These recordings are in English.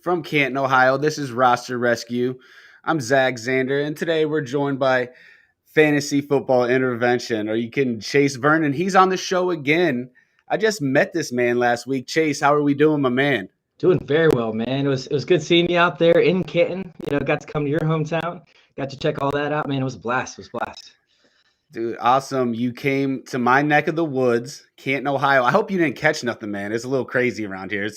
from Canton, Ohio. This is Roster Rescue. I'm Zack Zander, and today we're joined by Fantasy Football Intervention. Are you kidding? Chase Vernon. He's on the show again. I just met this man last week. Chase, how are we doing, my man? Doing very well, man. It was good seeing you out there in Canton. Got to come to your hometown. Got to check all that out, man. It was a blast. It was a blast. Dude, awesome. You came to my neck of the woods, Canton, Ohio. I hope you didn't catch nothing, man. It's a little crazy around here.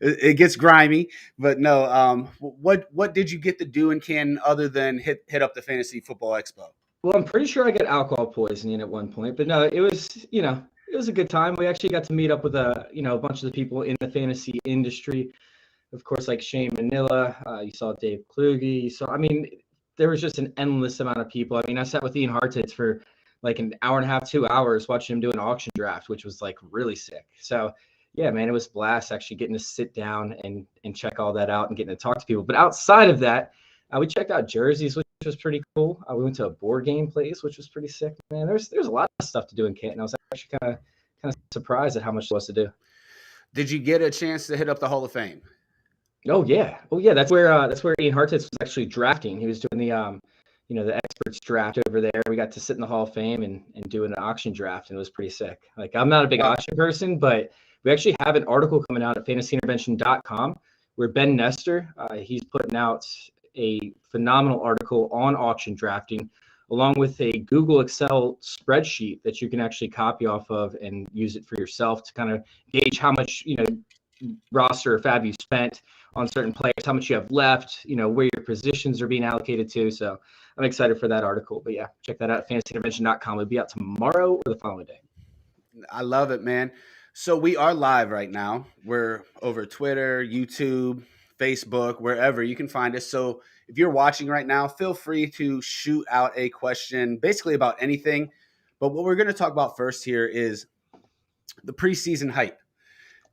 It gets grimy, but no. What did you get to do in Canton other than hit up the Fantasy Football Expo? Well, I'm pretty sure I got alcohol poisoning at one point, but no, it was a good time. We actually got to meet up with a bunch of the people in the fantasy industry. Of course, like Shane Manila, you saw Dave Kluge, there was just an endless amount of people. I sat with Ian Hartitz for like an hour and a half, 2 hours watching him do an auction draft, which was like really sick. So yeah, man, it was a blast actually getting to sit down and check all that out and getting to talk to people. But outside of that, we checked out jerseys, which was pretty cool. We went to a board game place, which was pretty sick, man. There's a lot of stuff to do in Canton. I was actually kind of surprised at how much there was to do. Did you get a chance to hit up the Hall of Fame? Oh yeah. That's where Ian Hartitz was actually drafting. He was doing the experts draft over there. We got to sit in the Hall of Fame and do an auction draft, and it was pretty sick. Like, I'm not a big auction person, but we actually have an article coming out at fantasyintervention.com where Ben Nestor, he's putting out a phenomenal article on auction drafting, along with a Google Excel spreadsheet that you can actually copy off of and use it for yourself to kind of gauge how much roster or fab you spent on certain players, how much you have left, where your positions are being allocated to. So I'm excited for that article. But yeah, check that out at fantasyintervention.com. It'll be out tomorrow or the following day. I love it, man. So we are live right now. We're over Twitter, YouTube, Facebook, wherever you can find us. So if you're watching right now, feel free to shoot out a question basically about anything. But what we're going to talk about first here is the preseason hype.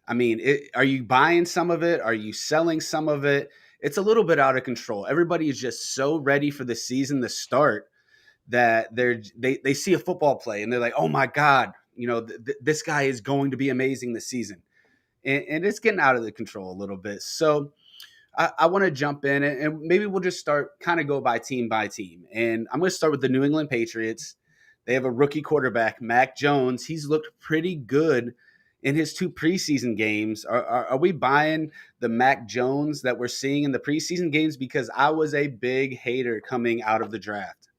Are you buying some of it? Are you selling some of it? It's a little bit out of control. Everybody is just so ready for the season to start that they see a football play and they're like, oh my God, this guy is going to be amazing this season. And it's getting out of the control a little bit. So I want to jump in and maybe we'll just start kind of go by team. And I'm going to start with the New England Patriots. They have a rookie quarterback, Mac Jones. He's looked pretty good in his 2 preseason games. Are we buying the Mac Jones that we're seeing in the preseason games? Because I was a big hater coming out of the draft.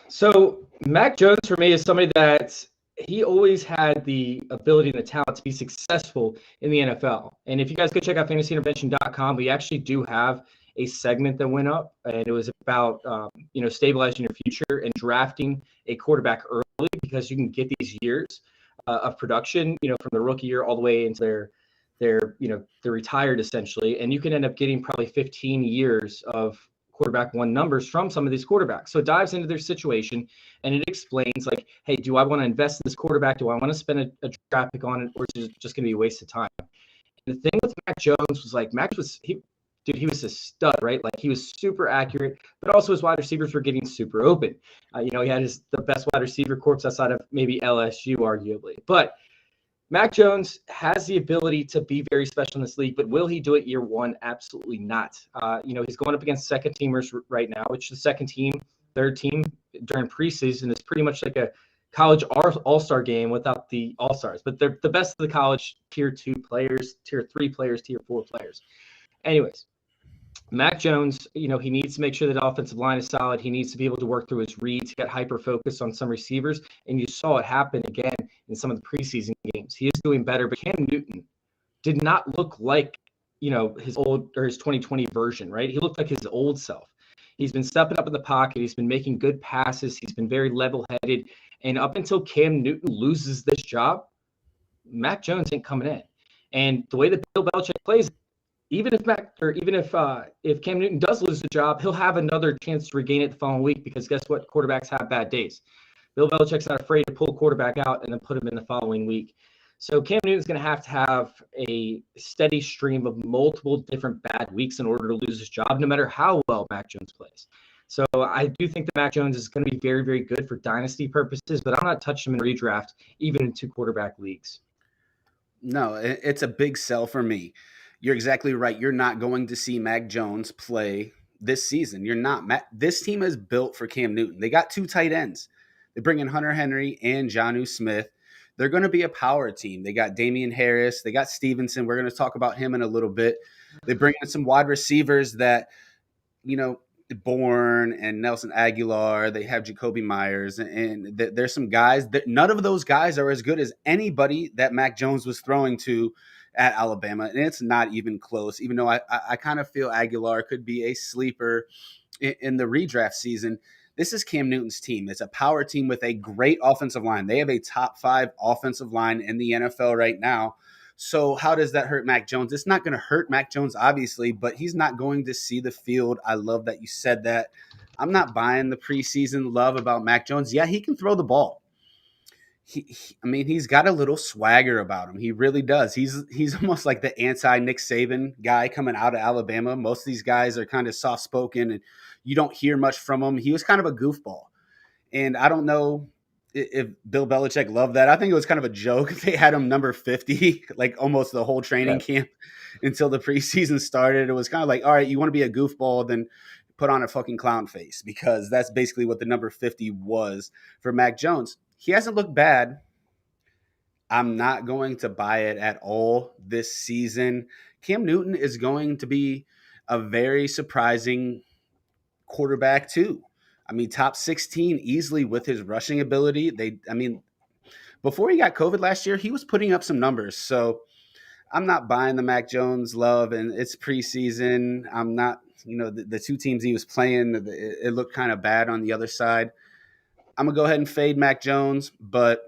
So Mac Jones for me is somebody that he always had the ability and the talent to be successful in the NFL. And if you guys go check out fantasyintervention.com, we actually do have a segment that went up, and it was about stabilizing your future and drafting a quarterback early, because you can get these years of production, from the rookie year all the way into they're retired essentially, and you can end up getting probably 15 years of quarterback one numbers from some of these quarterbacks. So it dives into their situation and it explains like, hey, do I want to invest in this quarterback? Do I want to spend a draft pick on it, or is it just going to be a waste of time? And the thing with Mac Jones was like, he was a stud, right? Like, he was super accurate, but also his wide receivers were getting super open. He had the best wide receiver corps outside of maybe LSU, arguably. But Mac Jones has the ability to be very special in this league, but will he do it year one? Absolutely not. He's going up against second teamers right now, which the second team, third team during preseason is pretty much like a college all-star game without the all-stars. But they're the best of the college tier 2 players, tier 3 players, tier 4 players. Anyways, Mac Jones, he needs to make sure that offensive line is solid. He needs to be able to work through his reads, get hyper-focused on some receivers, and you saw it happen again in some of the preseason games. He is doing better, but Cam Newton did not look like, his old or his 2020 version, right? He looked like his old self. He's been stepping up in the pocket. He's been making good passes. He's been very level-headed. And up until Cam Newton loses this job, Mac Jones ain't coming in. And the way that Bill Belichick plays, even if Cam Newton does lose the job, he'll have another chance to regain it the following week, because guess what? Quarterbacks have bad days. Bill Belichick's not afraid to pull a quarterback out and then put him in the following week. So Cam Newton's going to have a steady stream of multiple different bad weeks in order to lose his job, no matter how well Mac Jones plays. So I do think that Mac Jones is going to be very, very good for dynasty purposes, but I'm not touching him in redraft, even in 2 quarterback leagues. No, it's a big sell for me. You're exactly right. You're not going to see Mac Jones play this season. You're not. This team is built for Cam Newton. They got two tight ends. They bring in Hunter Henry and Jonnu Smith. They're going to be a power team. They got Damian Harris. They got Stevenson. We're going to talk about him in a little bit. They bring in some wide receivers that, you know, Bourne and Nelson Aguilar. They have Jacoby Myers, and there's some guys that none of those guys are as good as anybody that Mac Jones was throwing to at Alabama, and it's not even close. Even though I kind of feel Aguilar could be a sleeper in the redraft season. This is Cam Newton's team. It's a power team with a great offensive line. They have a top 5 offensive line in the NFL right now. So how does that hurt Mac Jones? It's not going to hurt Mac Jones, obviously, but he's not going to see the field. I love that you said that. I'm not buying the preseason love about Mac Jones. Yeah, he can throw the ball. I mean, he's got a little swagger about him. He really does. He's almost like the anti-Nick Saban guy coming out of Alabama. Most of these guys are kind of soft-spoken, and you don't hear much from him. He was kind of a goofball. And I don't know if Bill Belichick loved that. I think it was kind of a joke. They had him number 50, like almost the whole training camp until the preseason started. It was kind of like, all right, you want to be a goofball, then put on a fucking clown face, because that's basically what the number 50 was for Mac Jones. He hasn't looked bad. I'm not going to buy it at all this season. Cam Newton is going to be a very surprising quarterback too. I mean, top 16 easily with his rushing ability. Before he got COVID last year, he was putting up some numbers. So I'm not buying the Mac Jones love, and it's preseason. I'm not, the two teams he was playing, it looked kind of bad on the other side. I'm going to go ahead and fade Mac Jones, but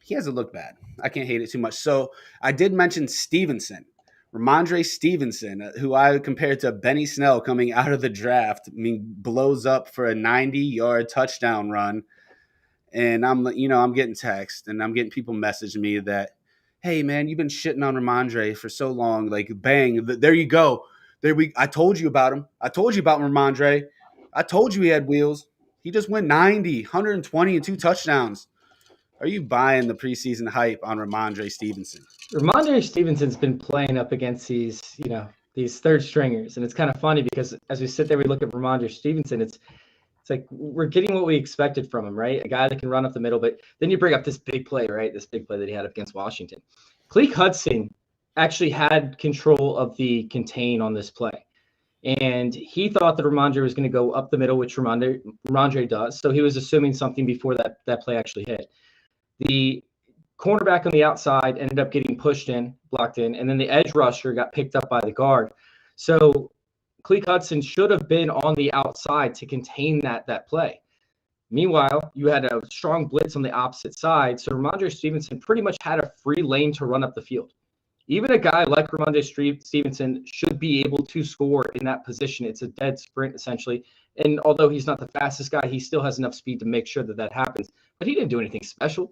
he hasn't looked bad. I can't hate it too much. So I did mention Stevenson. Ramondre Stevenson, who I compared to Benny Snell coming out of the draft, blows up for a 90-yard touchdown run. And I'm getting text and I'm getting people messaging me that, hey man, you've been shitting on Ramondre for so long. Like, bang, there you go. I told you about him. I told you about Ramondre. I told you he had wheels. He just went 90, 120 and 2 touchdowns. Are you buying the preseason hype on Ramondre Stevenson? Ramondre Stevenson's been playing up against these third stringers, and it's kind of funny because as we sit there, we look at Ramondre Stevenson. It's like we're getting what we expected from him, right? A guy that can run up the middle, but then you bring up this big play, right? This big play that he had against Washington. Cleek Hudson actually had control of the contain on this play. And he thought that Ramondre was going to go up the middle, which Ramondre does. So he was assuming something before that play actually hit. The cornerback on the outside ended up getting blocked in, and then the edge rusher got picked up by the guard. So Cleek Hudson should have been on the outside to contain that play. Meanwhile, you had a strong blitz on the opposite side, so Ramondre Stevenson pretty much had a free lane to run up the field. Even a guy like Ramondre Stevenson should be able to score in that position. It's a dead sprint, essentially. And although he's not the fastest guy, he still has enough speed to make sure that happens. But he didn't do anything special.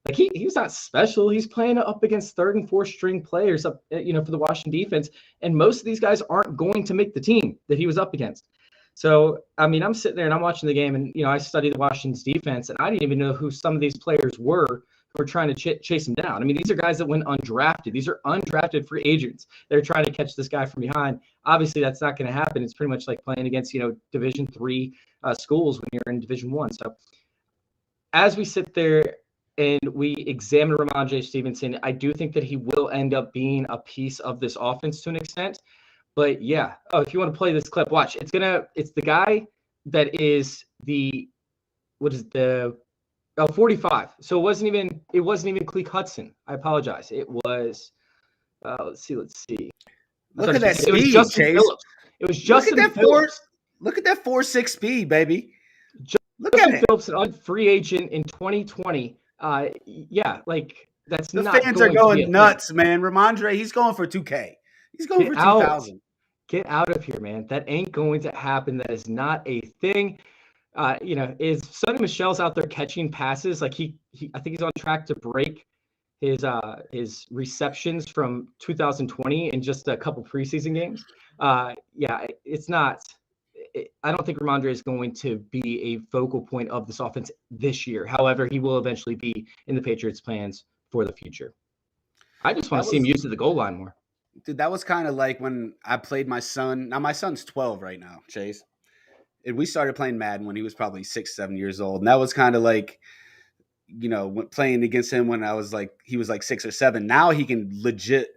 Like he's not special. He's playing up against third and fourth string players for the Washington defense. And most of these guys aren't going to make the team that he was up against. So, I mean, I'm sitting there and I'm watching the game, and, I studied the Washington's defense, and I didn't even know who some of these players were trying to chase him down. I mean, these are guys that went undrafted. These are undrafted free agents. They're trying to catch this guy from behind. Obviously, that's not going to happen. It's pretty much like playing against, Division III schools when you're in Division I. So as we sit there and we examine Ramondre Stevenson, I do think that he will end up being a piece of this offense to an extent. But yeah, if you want to play this clip, watch. It's the guy that is 45. So it wasn't even Cleek Hudson. I apologize. It was let's see. Look at that speed, it was Justin Chase. Phillips. It was Justin Phillips. Look at that 4.6 speed, baby. Look Justin at it. Phillips, an free agent in 2020. That's the not fans are going nuts, man. Ramondre, he's going for 2K. He's going for 2,000. Get out of here, man. That ain't going to happen. That is not a thing. Is Sonny Michel's out there catching passes? Like I think he's on track to break his receptions from 2020 in just a couple preseason games. It's not. I don't think Ramondre is going to be a focal point of this offense this year. However, he will eventually be in the Patriots' plans for the future. I just want to see him use the goal line more. Dude, that was kind of like when I played my son. Now my son's 12 right now, Chase. And we started playing Madden when he was probably 6, 7 years old. And that was kind of like, playing against him when he was like 6 or 7. Now he can legit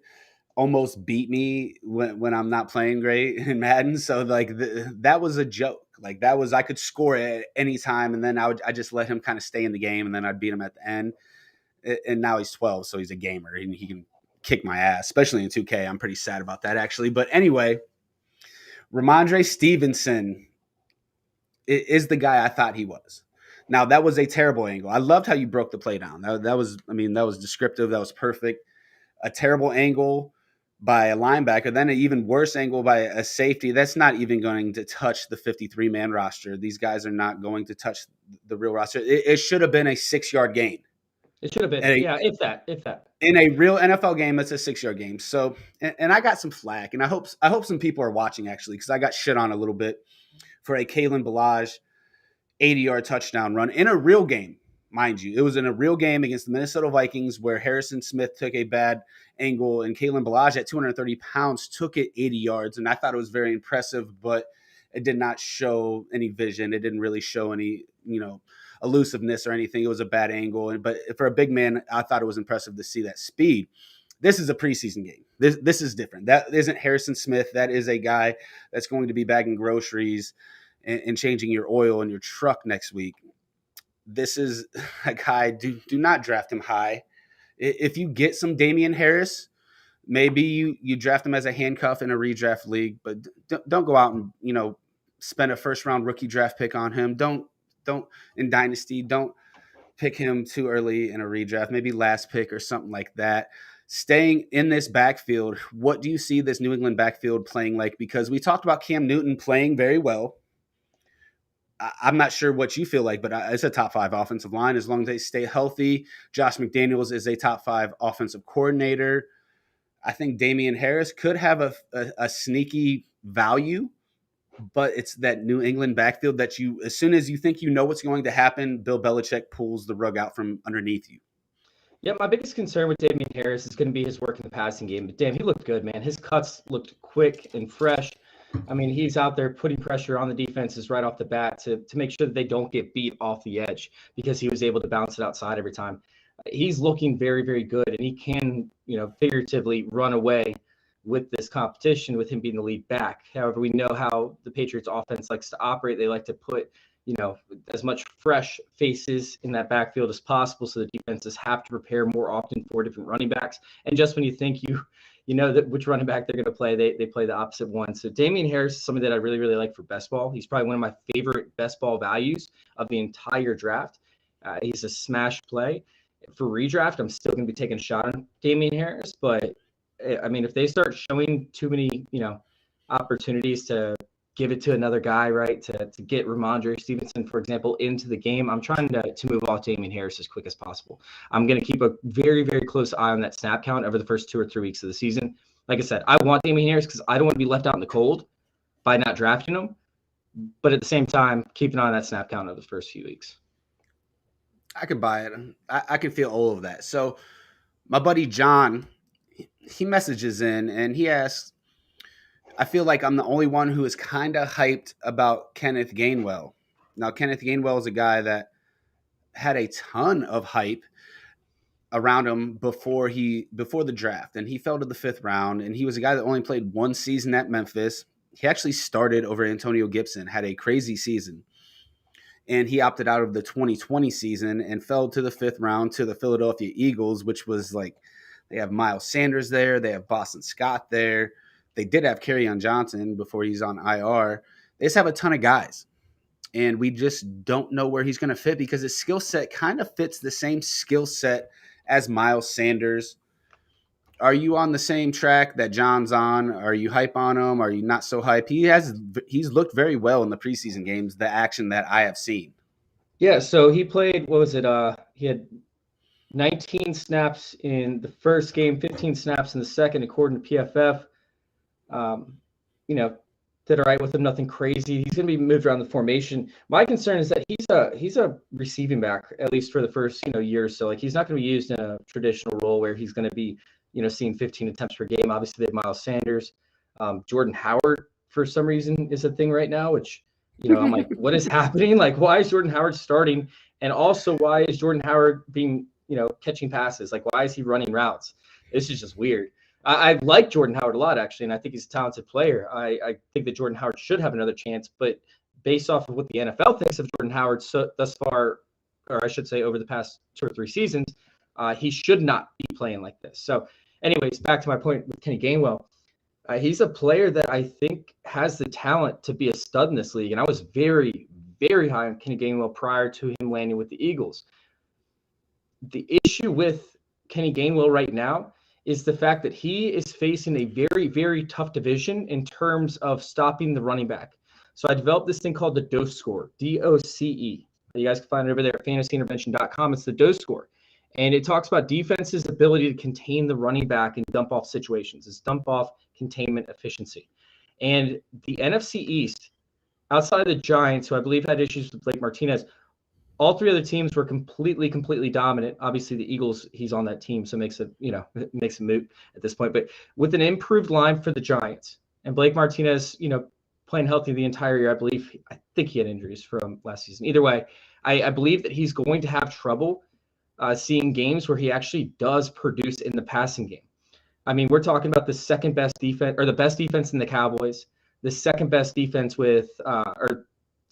almost beat me when I'm not playing great in Madden. So like that was a joke. Like that was, I could score at any time, and then I just let him kind of stay in the game, and then I'd beat him at the end. And now he's 12, so he's a gamer and he can kick my ass, especially in 2K. I'm pretty sad about that actually. But anyway, Ramondre Stevenson is the guy I thought he was. Now that was a terrible angle. I loved how you broke the play down. That was, I mean, that was descriptive. That was perfect. A terrible angle by a linebacker, then an even worse angle by a safety. That's not even going to touch the 53-man roster. These guys are not going to touch the real roster. It should have been a 6-yard gain. It should have been, And yeah, if that. in a real NFL game, it's a 6-yard game. So, and I got some flack, and I hope some people are watching actually, because I got shit on a little bit for a Kalen Ballage 80-yard touchdown run in a real game, mind you. It was in a real game against the Minnesota Vikings where Harrison Smith took a bad angle and Kalen Ballage at 230 pounds took it 80 yards. And I thought it was very impressive, but it did not show any vision. It didn't really show any, elusiveness or anything. It was a bad angle. But for a big man, I thought it was impressive to see that speed. This is a preseason game. This is different. That isn't Harrison Smith. That is a guy that's going to be bagging groceries and changing your oil in your truck next week. This is a guy, do not draft him high. If you get some Damian Harris, maybe you draft him as a handcuff in a redraft league, but don't go out and, spend a first round rookie draft pick on him. Don't in Dynasty, don't pick him too early in a redraft, maybe last pick or something like that. Staying in this backfield, what do you see this New England backfield playing like? Because we talked about Cam Newton playing very well. I'm not sure what you feel like, but it's a top 5 offensive line as long as they stay healthy. Josh McDaniels is a top 5 offensive coordinator. I think Damian Harris could have a sneaky value, but it's that New England backfield that as soon as you think you know what's going to happen, Bill Belichick pulls the rug out from underneath you. Yeah, my biggest concern with Damian Harris is going to be his work in the passing game. But damn, he looked good, man. His cuts looked quick and fresh. I mean, he's out there putting pressure on the defenses right off the bat to make sure that they don't get beat off the edge because he was able to bounce it outside every time. He's looking very, very good, and he can, figuratively run away with this competition with him being the lead back. However, we know how the Patriots offense likes to operate. They like to put, as much fresh faces in that backfield as possible so the defenses have to prepare more often for different running backs. And just when you think you know that which running back they're going to play, they play the opposite one. So Damian Harris is somebody that I really, really like for best ball. He's probably one of my favorite best ball values of the entire draft. He's a smash play. For redraft, I'm still going to be taking a shot on Damian Harris. But, I mean, if they start showing too many, opportunities to give it to another guy, right, to get Ramondre Stevenson, for example, into the game, I'm trying to move off Damian Harris as quick as possible. I'm going to keep a very, very close eye on that snap count over the first 2 or 3 weeks of the season. Like I said, I want Damian Harris because I don't want to be left out in the cold by not drafting him. But at the same time, keep an eye on that snap count over the first few weeks. I could buy it. I can feel all of that. So my buddy John, he messages in and he asks, I feel like I'm the only one who is kind of hyped about Kenneth Gainwell. Now, Kenneth Gainwell is a guy that had a ton of hype around him before the draft, and he fell to the 5th round, and he was a guy that only played 1 season at Memphis. He actually started over Antonio Gibson, had a crazy season. And he opted out of the 2020 season and fell to the 5th round to the Philadelphia Eagles, which was like, they have Miles Sanders there. They have Boston Scott there. They did have Kerryon Johnson before he's on IR. They just have a ton of guys. And we just don't know where he's going to fit because his skill set kind of fits the same skill set as Miles Sanders. Are you on the same track that John's on? Are you hype on him? Are you not so hype? He's looked very well in the preseason games, the action that I have seen. Yeah, so he played, what was it? He had 19 snaps in the first game, 15 snaps in the second, according to PFF. Did all right with him, nothing crazy. He's going to be moved around the formation. My concern is that he's a receiving back, at least for the first year or so. Like, he's not going to be used in a traditional role where he's going to be seeing 15 attempts per game. Obviously, they have Miles Sanders. Jordan Howard, for some reason, is a thing right now, which, I'm like, what is happening? Like, why is Jordan Howard starting? And also, why is Jordan Howard being, catching passes? Like, why is he running routes? This is just weird. I like Jordan Howard a lot, actually, and I think he's a talented player. I think that Jordan Howard should have another chance, but based off of what the NFL thinks of Jordan Howard thus far, or I should say over the past 2 or 3 seasons, he should not be playing like this. So anyways, back to my point with Kenny Gainwell. He's a player that I think has the talent to be a stud in this league, and I was very, very high on Kenny Gainwell prior to him landing with the Eagles. The issue with Kenny Gainwell right now is the fact that he is facing a very, very tough division in terms of stopping the running back. So I developed this thing called the DOCE score, DOCE. You guys can find it over there at fantasyintervention.com. It's the DOCE score. And it talks about defense's ability to contain the running back in dump-off situations. It's dump-off containment efficiency. And the NFC East, outside of the Giants, who I believe had issues with Blake Martinez, all 3 other teams were completely dominant. Obviously, the Eagles, he's on that team, so it makes it moot at this point. But with an improved line for the Giants and Blake Martinez, playing healthy the entire year, I think he had injuries from last season. Either way, I believe that he's going to have trouble seeing games where he actually does produce in the passing game. I mean, we're talking about the second best defense, or the best defense in the Cowboys, the second best defense with, or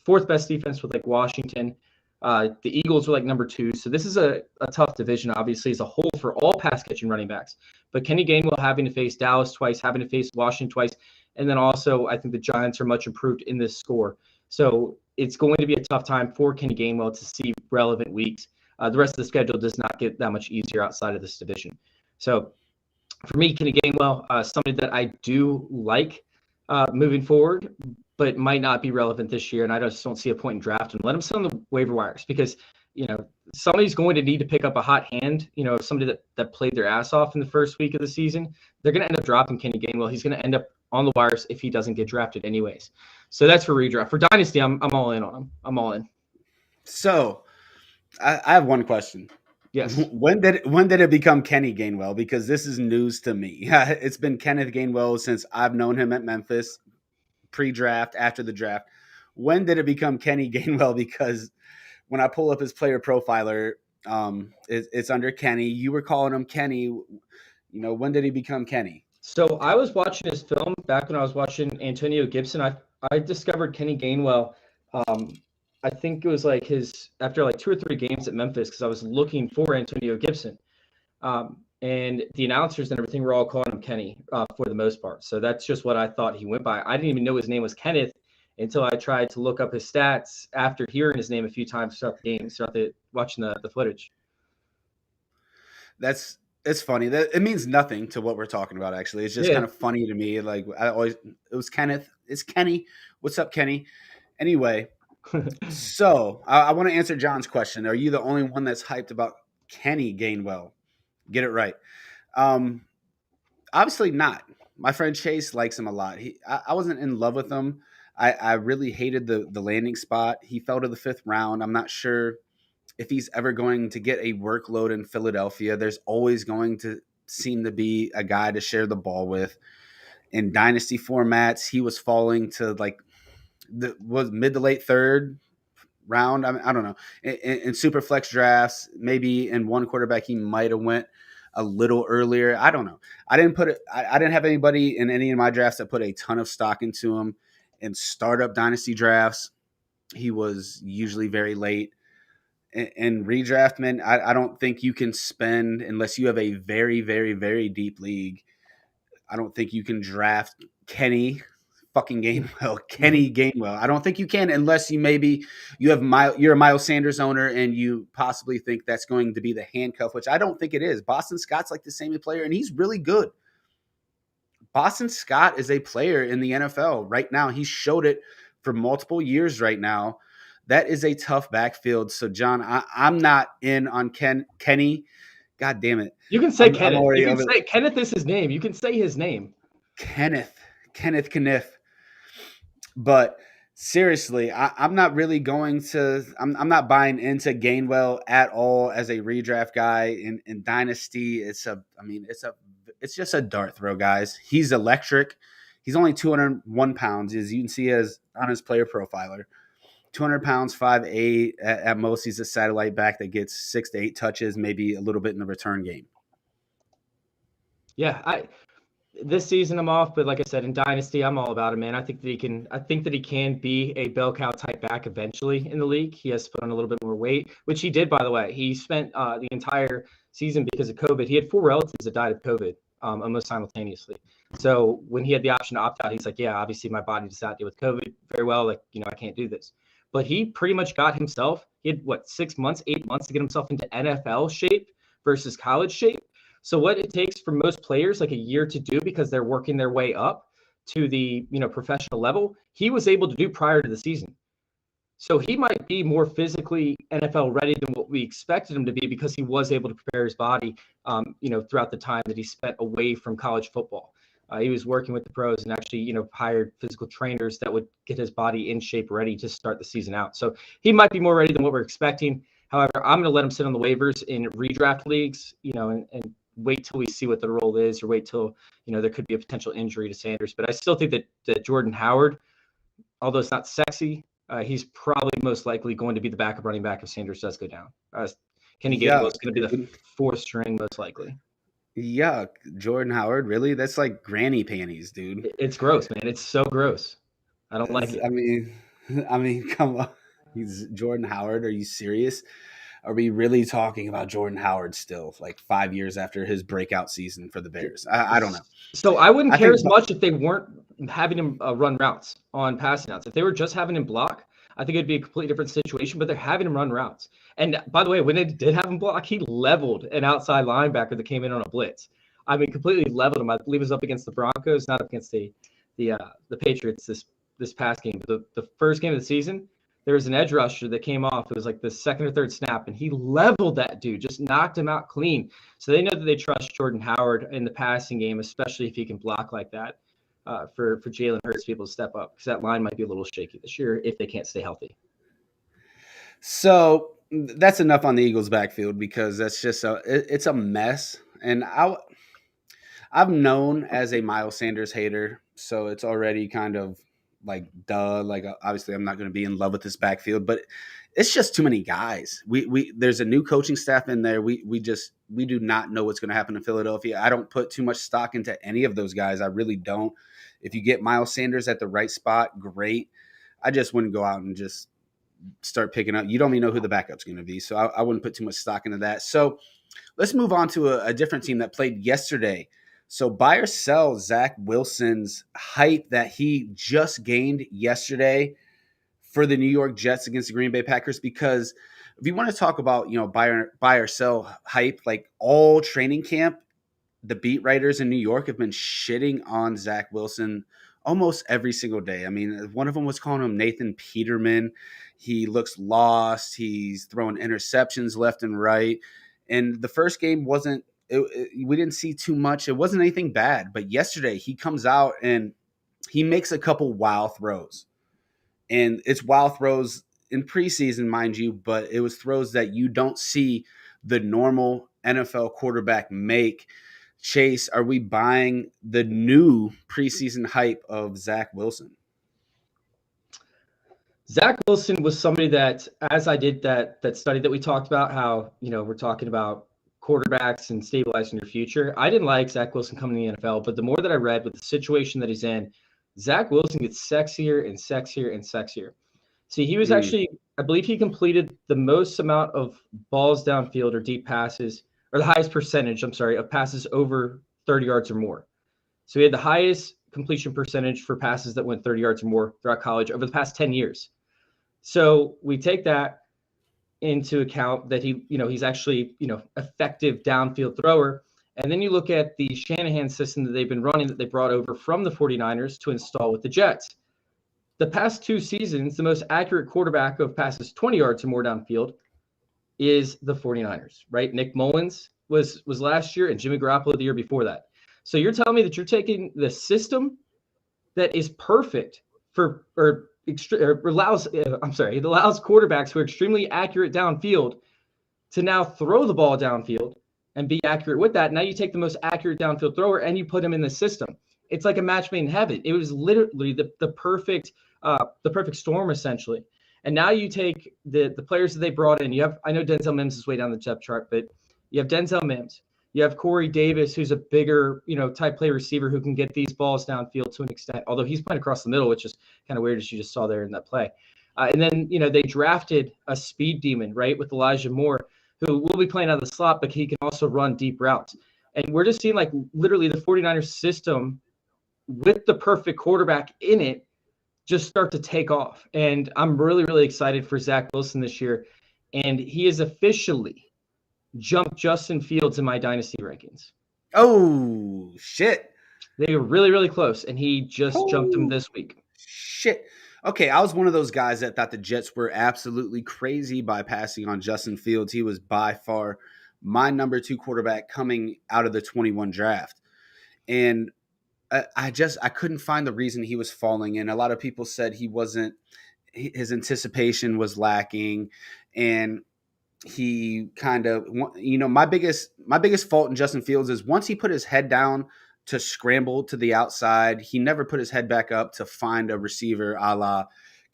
fourth best defense with like Washington. The Eagles were like number 2. So this is a tough division, obviously, as a whole for all pass-catching running backs. But Kenny Gainwell having to face Dallas twice, having to face Washington twice, and then also I think the Giants are much improved in this score. So it's going to be a tough time for Kenny Gainwell to see relevant weeks. The rest of the schedule does not get that much easier outside of this division. So for me, Kenny Gainwell, somebody that I do like moving forward, but might not be relevant this year. And I just don't see a point in drafting. Let him sit on the waiver wires because, somebody's going to need to pick up a hot hand, somebody that played their ass off in the first week of the season. They're going to end up dropping Kenny Gainwell. He's going to end up on the wires if he doesn't get drafted anyways. So that's for redraft. For Dynasty, I'm all in on him. I'm all in. So I have one question. Yes. When did it become Kenny Gainwell? Because this is news to me. It's been Kenneth Gainwell since I've known him at Memphis, pre-draft, after the draft. When did it become Kenny Gainwell? Because when I pull up his player profiler, it's under Kenny. You were calling him Kenny. When did he become Kenny? So I was watching his film back when I was watching Antonio Gibson. I discovered Kenny Gainwell. I think it was like after like 2 or 3 games at Memphis because I was looking for Antonio Gibson. And the announcers and everything were all calling him Kenny for the most part. So that's just what I thought he went by. I didn't even know his name was Kenneth until I tried to look up his stats after hearing his name a few times throughout the game, watching the footage. It's funny. That it means nothing to what we're talking about, actually. It's just kind of funny to me. Like it was Kenneth. It's Kenny. What's up, Kenny? Anyway, so I want to answer John's question. Are you the only one that's hyped about Kenny Gainwell? Get it right. Obviously not. My friend Chase likes him a lot. I wasn't in love with him. I really hated the landing spot. He fell to the 5th round. I'm not sure if he's ever going to get a workload in Philadelphia. There's always going to seem to be a guy to share the ball with. In dynasty formats, he was falling to like was mid to late 3rd round. I don't know. In super flex drafts, maybe in one quarterback, he might have went a little earlier. I don't know. I didn't have anybody in any of my drafts that put a ton of stock into him. In startup dynasty drafts, he was usually very late. In redraft, man, I don't think you can spend, unless you have a very, very, very deep league, I don't think you can draft Kenny fucking Gainwell. Kenny Gainwell. I don't think you can unless you're a Miles Sanders owner and you possibly think that's going to be the handcuff, which I don't think it is. Boston Scott's like the same player, and he's really good. Boston Scott is a player in the NFL right now. He showed it for multiple years right now. That is a tough backfield. So, John, I'm not in on Kenny. God damn it. You can say Kenneth. Kenneth is his name. You can say his name. Kenneth. But Seriously, I'm not really going to. I'm not buying into Gainwell at all as a redraft guy in Dynasty. It's just a dart throw, guys. He's electric. He's only 201 pounds, as you can see as on his player profiler. 200 pounds, 5'8". At most, he's a satellite back that gets 6 to 8 touches, maybe a little bit in the return game. Yeah, this season I'm off, but like I said, in Dynasty, I'm all about it, man. I think that he can. I think that he can be a bell cow type back eventually in the league. He has to put on a little bit more weight, which he did, by the way. He spent the entire season because of COVID. He had 4 relatives that died of COVID almost simultaneously. So when he had the option to opt out, he's like, "Yeah, obviously my body does not deal with COVID very well. Like, I can't do this." But he pretty much got himself. He had what 6 months, 8 months to get himself into NFL shape versus college shape. So what it takes for most players like a year to do because they're working their way up to the professional level, he was able to do prior to the season. So he might be more physically NFL ready than what we expected him to be because he was able to prepare his body, throughout the time that he spent away from college football. He was working with the pros and actually, hired physical trainers that would get his body in shape, ready to start the season out. So he might be more ready than what we're expecting. However, I'm going to let him sit on the waivers in redraft leagues, and wait till we see what the role is, or wait till there could be a potential injury to Sanders. But I still think that Jordan Howard, although it's not sexy, he's probably most likely going to be the backup running back if Sanders does go down. Kenny Gainwell is Yuck, going to be the dude. fourth string most likely. Yuck. Jordan Howard, really? That's like granny panties, dude. It's gross, man. It's so gross. I don't like it. I mean, come on. He's Jordan Howard. Are you serious? Are we really talking about Jordan Howard still, like 5 years after his breakout season for the Bears? I don't know. So I wouldn't I care think, as much if they weren't having him run routes on passing outs. If they were just having him block, I think it'd be a completely different situation. But they're having him run routes. And by the way, when they did have him block, he leveled an outside linebacker that came in on a blitz. I mean, completely leveled him. I believe it was up against the Broncos, not up against the Patriots this past game. But the first game of the season, there was an edge rusher that came off. It was like the second or third snap, and he leveled that dude, just knocked him out clean. So they know that they trust Jordan Howard in the passing game, especially if he can block like that, for Jalen Hurts to be able to step up, because that line might be a little shaky this year if they can't stay healthy. so. That's enough on the Eagles' backfield because it's a mess. And I'm known as a Miles Sanders hater, so it's already kind of like duh. Like obviously, I'm not going to be in love with this backfield, but it's just too many guys. We there's a new coaching staff in there. We do not know what's going to happen in Philadelphia. I don't put too much stock into any of those guys. I really don't. If you get Miles Sanders at the right spot, great. I just wouldn't go out and just start picking up. You don't even know who the backup's going to be, so I wouldn't put too much stock into that. So let's move on to a different team that played yesterday. So buy or sell Zach Wilson's hype that he just gained yesterday for the New York Jets against the Green Bay Packers. Because if you want to talk about buy or sell hype, like all training camp, the beat writers in New York have been shitting on Zach Wilson almost every single day. I mean, one of them was calling him Nathan Peterman. He looks lost. He's throwing interceptions left and right. And the first game we didn't see too much. It wasn't anything bad. But yesterday he comes out and he makes a couple wild throws. And it's wild throws in preseason, mind you, but it was throws that you don't see the normal NFL quarterback make. Chase, are we buying the new preseason hype of Zach Wilson? Zach Wilson was somebody that, as I did that study that we talked about, how we're talking about quarterbacks and stabilizing your future. I didn't like Zach Wilson coming to the NFL, but the more that I read with the situation that he's in, Zach Wilson gets sexier and sexier and sexier. See, he was actually, I believe he completed the most amount of balls downfield or deep passes, or the highest percentage, I'm sorry, of passes over 30 yards or more. So he had the highest completion percentage for passes that went 30 yards or more throughout college over the past 10 years. So we take that into account that he's actually, effective downfield thrower. And then you look at the Shanahan system that they've been running that they brought over from the 49ers to install with the Jets. The past 2 seasons, the most accurate quarterback of passes 20 yards or more downfield is the 49ers, right? Nick Mullins was last year and Jimmy Garoppolo the year before that. So you're telling me that you're taking the system that is perfect for, or it allows quarterbacks who are extremely accurate downfield to now throw the ball downfield and be accurate with that. Now you take the most accurate downfield thrower and you put him in the system. It's like a match made in heaven. It was literally the perfect storm essentially. And now you take the players that they brought in. I know Denzel Mims is way down the depth chart, but you have Denzel Mims. You have Corey Davis, who's a bigger, type play receiver who can get these balls downfield to an extent, although he's playing across the middle, which is kind of weird as you just saw there in that play. And then, they drafted a speed demon, right, with Elijah Moore, who will be playing out of the slot, but he can also run deep routes. And we're just seeing like literally the 49ers system with the perfect quarterback in it just start to take off. And I'm really, really excited for Zach Wilson this year. And he has officially jumped Justin Fields in my dynasty rankings. Oh, shit. They were really, really close, and he just jumped him this week. Shit. Okay, I was one of those guys that thought the Jets were absolutely crazy by passing on Justin Fields. He was by far my number 2 quarterback coming out of the 21 draft. And I couldn't find the reason he was falling. And a lot of people said his anticipation was lacking. And he kind of, my biggest fault in Justin Fields is once he put his head down to scramble to the outside, he never put his head back up to find a receiver a la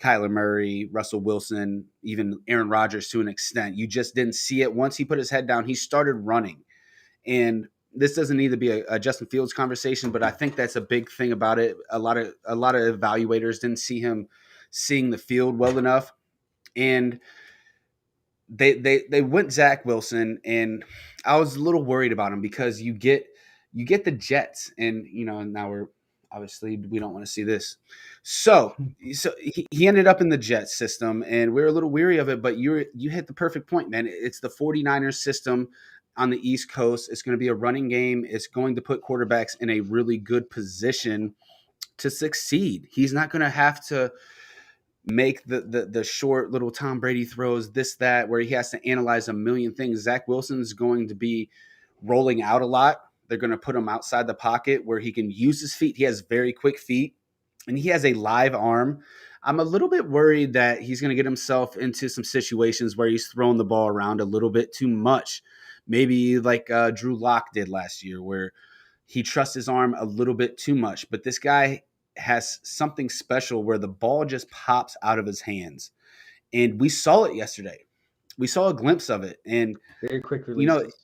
Kyler Murray, Russell Wilson, even Aaron Rodgers to an extent. You just didn't see it. Once he put his head down, he started running. And this doesn't need to be a Justin Fields conversation, but I think that's a big thing about it. A lot of evaluators didn't see him seeing the field well enough. And they went Zach Wilson, and I was a little worried about him because you get the Jets, and now we don't want to see this. So he ended up in the Jets system, and we're a little weary of it. But you hit the perfect point, man. It's the 49ers system on the East Coast. It's going to be a running game. It's going to put quarterbacks in a really good position to succeed. He's not going to have to make the short little Tom Brady throws, this, that, where he has to analyze a million things. Zach Wilson's going to be rolling out a lot. They're going to put him outside the pocket where he can use his feet. He has very quick feet, and he has a live arm. I'm a little bit worried that he's going to get himself into some situations where he's throwing the ball around a little bit too much. Maybe like Drew Lock did last year, where he trusts his arm a little bit too much. But this guy has something special where the ball just pops out of his hands. And we saw it yesterday. We saw a glimpse of it. And very quick releases.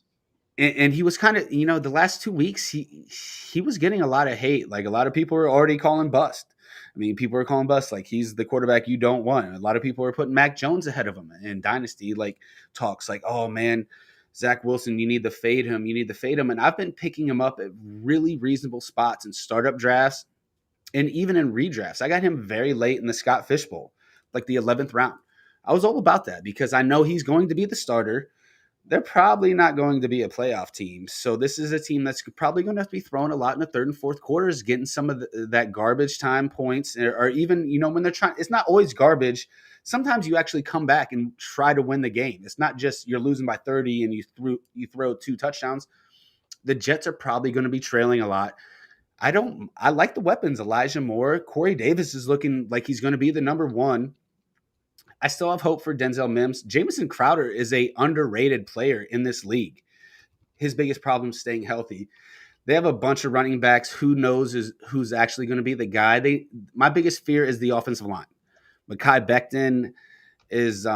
And he was kind of, the last 2 weeks, he was getting a lot of hate. Like a lot of people were already calling bust. I mean, people were calling bust like he's the quarterback you don't want. A lot of people were putting Mac Jones ahead of him in Dynasty, like talks like, oh man, Zach Wilson, you need to fade him. You need to fade him. And I've been picking him up at really reasonable spots in startup drafts and even in redrafts. I got him very late in the Scott Fish Bowl, like the 11th round. I was all about that because I know he's going to be the starter. They're probably not going to be a playoff team. So this is a team that's probably going to have to be throwing a lot in the third and fourth quarters, getting some of that garbage time points, or even, when they're trying, it's not always garbage. Sometimes you actually come back and try to win the game. It's not just you're losing by 30 and you throw 2 touchdowns. The Jets are probably going to be trailing a lot. I like the weapons. Elijah Moore, Corey Davis is looking like he's going to be the number 1. I still have hope for Denzel Mims. Jamison Crowder is a underrated player in this league. His biggest problem is staying healthy. They have a bunch of running backs. Who knows who's actually going to be the guy? My biggest fear is the offensive line. Mekhi Becton is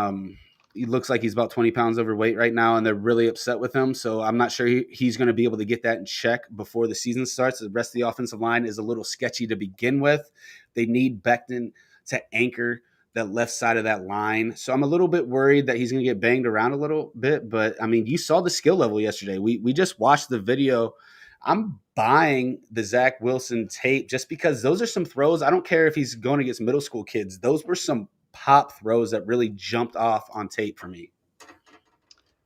he looks like he's about 20 pounds overweight right now, and they're really upset with him. So I'm not sure he's going to be able to get that in check before the season starts. The rest of the offensive line is a little sketchy to begin with. They need Becton to anchor that left side of that line. So I'm a little bit worried that he's going to get banged around a little bit. But, I mean, you saw the skill level yesterday. We just watched the video. I'm buying the Zach Wilson tape just because those are some throws. I don't care if he's going against middle school kids. Those were some pop throws that really jumped off on tape for me.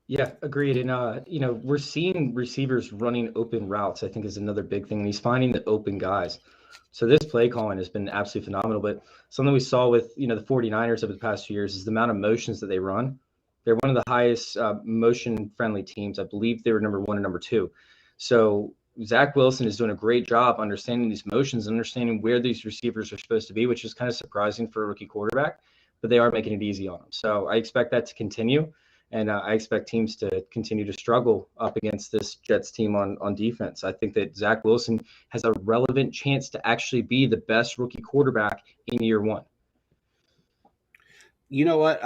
Yeah, agreed. And, we're seeing receivers running open routes, I think is another big thing. And he's finding the open guys. So this play calling has been absolutely phenomenal. But something we saw with, the 49ers over the past few years is the amount of motions that they run. They're one of the highest motion-friendly teams. I believe they were number 1 and number 2. So Zach Wilson is doing a great job understanding these motions, understanding where these receivers are supposed to be, which is kind of surprising for a rookie quarterback, but they are making it easy on him. So I expect that to continue, and I expect teams to continue to struggle up against this Jets team on defense. I think that Zach Wilson has a relevant chance to actually be the best rookie quarterback in year one. You know what?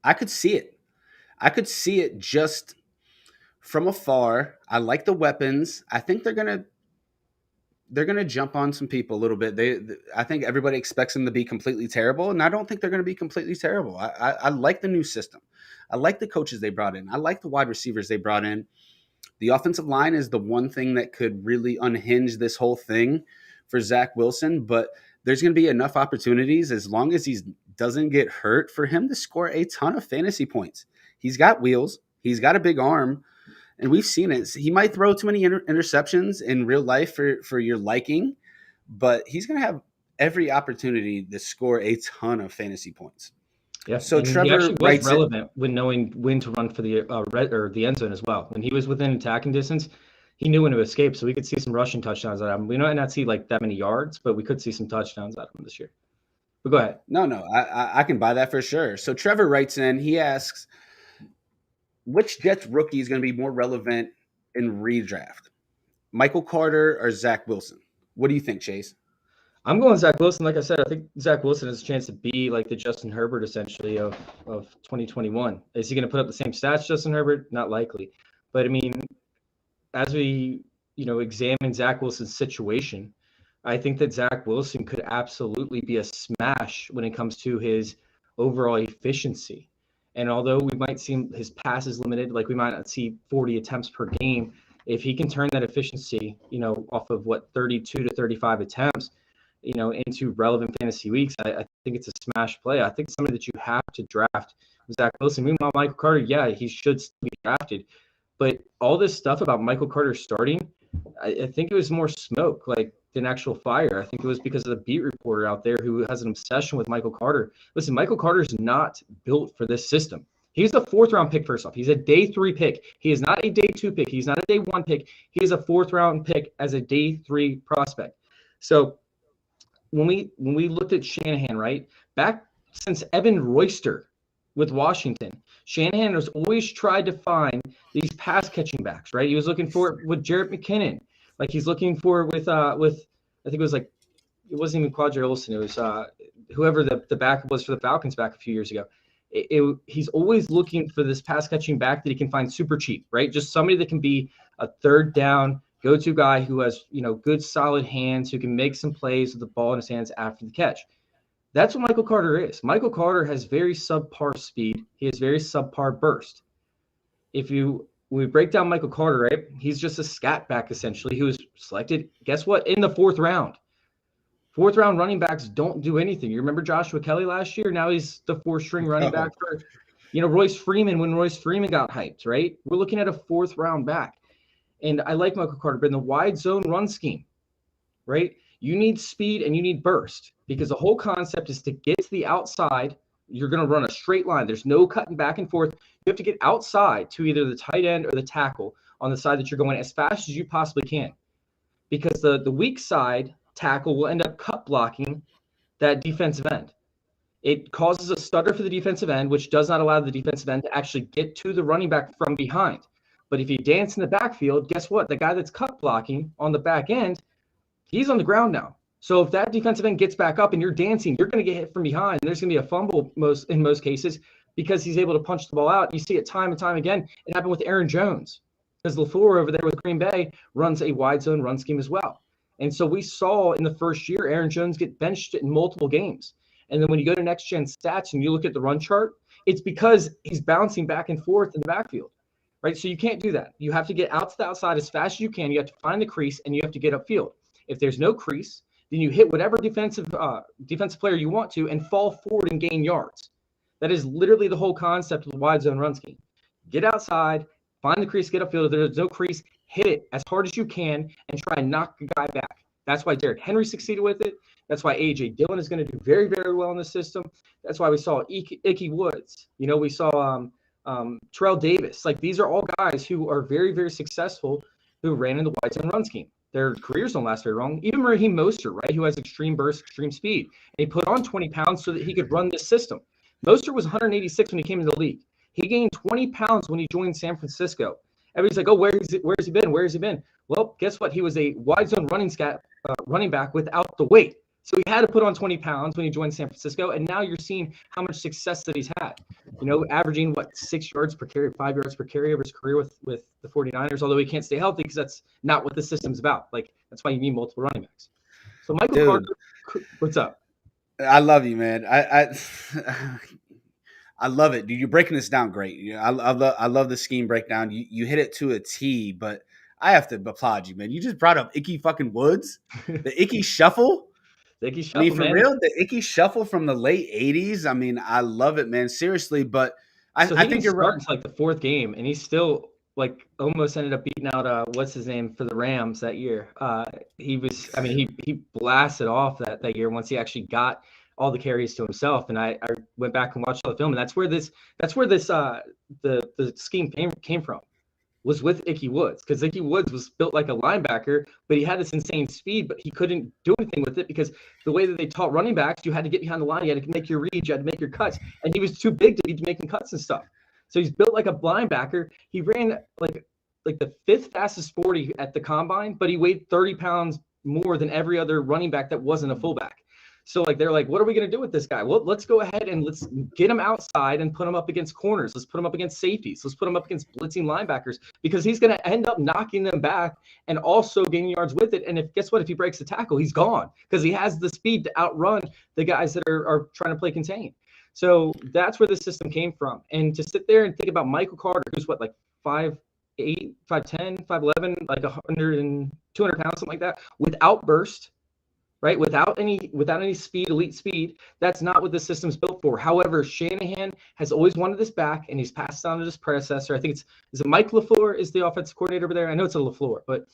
I could see it. I could see it just from afar. I like the weapons. I think they're gonna jump on some people a little bit. I think everybody expects them to be completely terrible, and I don't think they're gonna be completely terrible. I like the new system. I like the coaches they brought in. I like the wide receivers they brought in. The offensive line is the one thing that could really unhinge this whole thing for Zach Wilson, but there's going to be enough opportunities as long as he doesn't get hurt for him to score a ton of fantasy points. He's got wheels. He's got a big arm, and we've seen it. He might throw too many interceptions in real life for your liking, but he's going to have every opportunity to score a ton of fantasy points. Yeah, So and he Trevor actually was writes it. relevant when knowing when to run for the red or the end zone as well. When he was within attacking distance, he knew when to escape. So we could see some rushing touchdowns out of him. We might not see like that many yards, but we could see some touchdowns out of him this year. But go ahead. No, I can buy that for sure. So Trevor writes in. He asks, which Jets rookie is going to be more relevant in redraft? Michael Carter or Zach Wilson? What do you think, Chase? I'm going Zach Wilson. Like I said, I think Zach Wilson has a chance to be like the Justin Herbert essentially of 2021. Is he going to put up the same stats, Justin Herbert? Not likely. But I mean, as we examine Zach Wilson's situation, I think that Zach Wilson could absolutely be a smash when it comes to his overall efficiency. And although we might see his passes limited, like we might not see 40 attempts per game, if he can turn that efficiency, off of 32 to 35 attempts, into relevant fantasy weeks, I think it's a smash play. I think somebody that you have to draft Zach Wilson. Meanwhile, Michael Carter, yeah, he should still be drafted. But all this stuff about Michael Carter starting, I think it was more smoke than actual fire. I think it was because of the beat reporter out there who has an obsession with Michael Carter. Listen, Michael Carter's not built for this system. He's the fourth-round pick, first off. He's a day 3 pick. He is not a day 2 pick. He's not a day 1 pick. He is a fourth-round pick as a day 3 prospect. So when we looked at Shanahan, right, back since Evan Royster with Washington, Shanahan has always tried to find these pass catching backs, right? He was looking for it with Jarrett McKinnon, like he's looking for with I think it was like, it wasn't even Quadri Olson, it was whoever the back was for the Falcons back a few years ago. He's always looking for this pass catching back that he can find super cheap, right? Just somebody that can be a third down go-to guy who has good solid hands, who can make some plays with the ball in his hands after the catch. That's what Michael Carter is. Michael Carter has very subpar speed. He has very subpar burst. When we break down Michael Carter, right, he's just a scat back essentially who was selected, guess what, in the 4th round. 4th round running backs don't do anything. You remember Joshua Kelly last year? Now he's the 4th-string running back for, Royce Freeman when Royce Freeman got hyped, right? We're looking at a 4th round back. And I like Michael Carter, but in the wide zone run scheme, right? You need speed and you need burst because the whole concept is to get to the outside. You're going to run a straight line. There's no cutting back and forth. You have to get outside to either the tight end or the tackle on the side that you're going as fast as you possibly can, because the weak side tackle will end up cut blocking that defensive end. It causes a stutter for the defensive end, which does not allow the defensive end to actually get to the running back from behind. But if you dance in the backfield, guess what? The guy that's cut blocking on the back end, he's on the ground now. So if that defensive end gets back up and you're dancing, you're going to get hit from behind. There's going to be a fumble in most cases because he's able to punch the ball out. You see it time and time again. It happened with Aaron Jones because LaFleur over there with Green Bay runs a wide zone run scheme as well. And so we saw in the first year Aaron Jones get benched in multiple games. And then when you go to next gen stats and you look at the run chart, it's because he's bouncing back and forth in the backfield. Right? So you can't do that. You have to get out to the outside as fast as you can. You have to find the crease and you have to get upfield. If there's no crease, then you hit whatever defensive player you want to and fall forward and gain yards. That is literally the whole concept of the wide zone run scheme. Get outside, find the crease, get upfield. If there's no crease, hit it as hard as you can and try and knock the guy back. That's why Derrick Henry succeeded with it. That's why A.J. Dillon is going to do very, very well in the system. That's why we saw Ickey Woods. We saw Terrell Davis. Like, these are all guys who are very, very successful who ran in the wide zone run scheme. Their careers don't last very long. Even Raheem Mostert, right, who has extreme burst, extreme speed, and he put on 20 pounds so that he could run this system. Mostert was 186 when he came into the league. He gained 20 pounds when he joined San Francisco. Everybody's like, oh, where's he been? Where has he been? Well, guess what? He was a wide zone running back without the weight. So he had to put on 20 pounds when he joined San Francisco, and now you're seeing how much success that he's had. Averaging 6 yards per carry, 5 yards per carry over his career with the 49ers, although he can't stay healthy because that's not what the system's about. Like, that's why you need multiple running backs. So Michael Carter, what's up? I love you, man. I love it, dude. You're breaking this down great. I love the scheme breakdown. You hit it to a T, but I have to applaud you, man. You just brought up Icky fucking Woods, the Icky Shuffle. The Icky Shuffle, I mean, for man. real, the Icky Shuffle from the late '80s. I mean, I love it, man. Seriously, but I think you're right. It's like the fourth game, and he's still like almost ended up beating out what's his name for the Rams that year. He blasted off that year once he actually got all the carries to himself. And I went back and watched all the film, and that's where the scheme came from, was with Icky Woods, because Icky Woods was built like a linebacker, but he had this insane speed, but he couldn't do anything with it because the way that they taught running backs, you had to get behind the line, you had to make your reads, you had to make your cuts, and he was too big to be making cuts and stuff. So he's built like a linebacker. He ran like the fifth fastest 40 at the combine, but he weighed 30 pounds more than every other running back that wasn't a fullback. So like they're like, what are we going to do with this guy? Well, let's go ahead and let's get him outside and put him up against corners. Let's put him up against safeties. Let's put him up against blitzing linebackers, because he's going to end up knocking them back and also gaining yards with it. And guess what? If he breaks the tackle, he's gone, because he has the speed to outrun the guys that are trying to play contain. So that's where the system came from. And to sit there and think about Michael Carter, who's what, like 5'8", 5'10", 5'11", like 100 and 200 pounds, something like that, without burst, right? Without any speed, elite speed. That's not what the system's built for. However, Shanahan has always wanted this back, and he's passed on to his predecessor. I think is it Mike LaFleur is the offensive coordinator over there? I know it's a LaFleur, but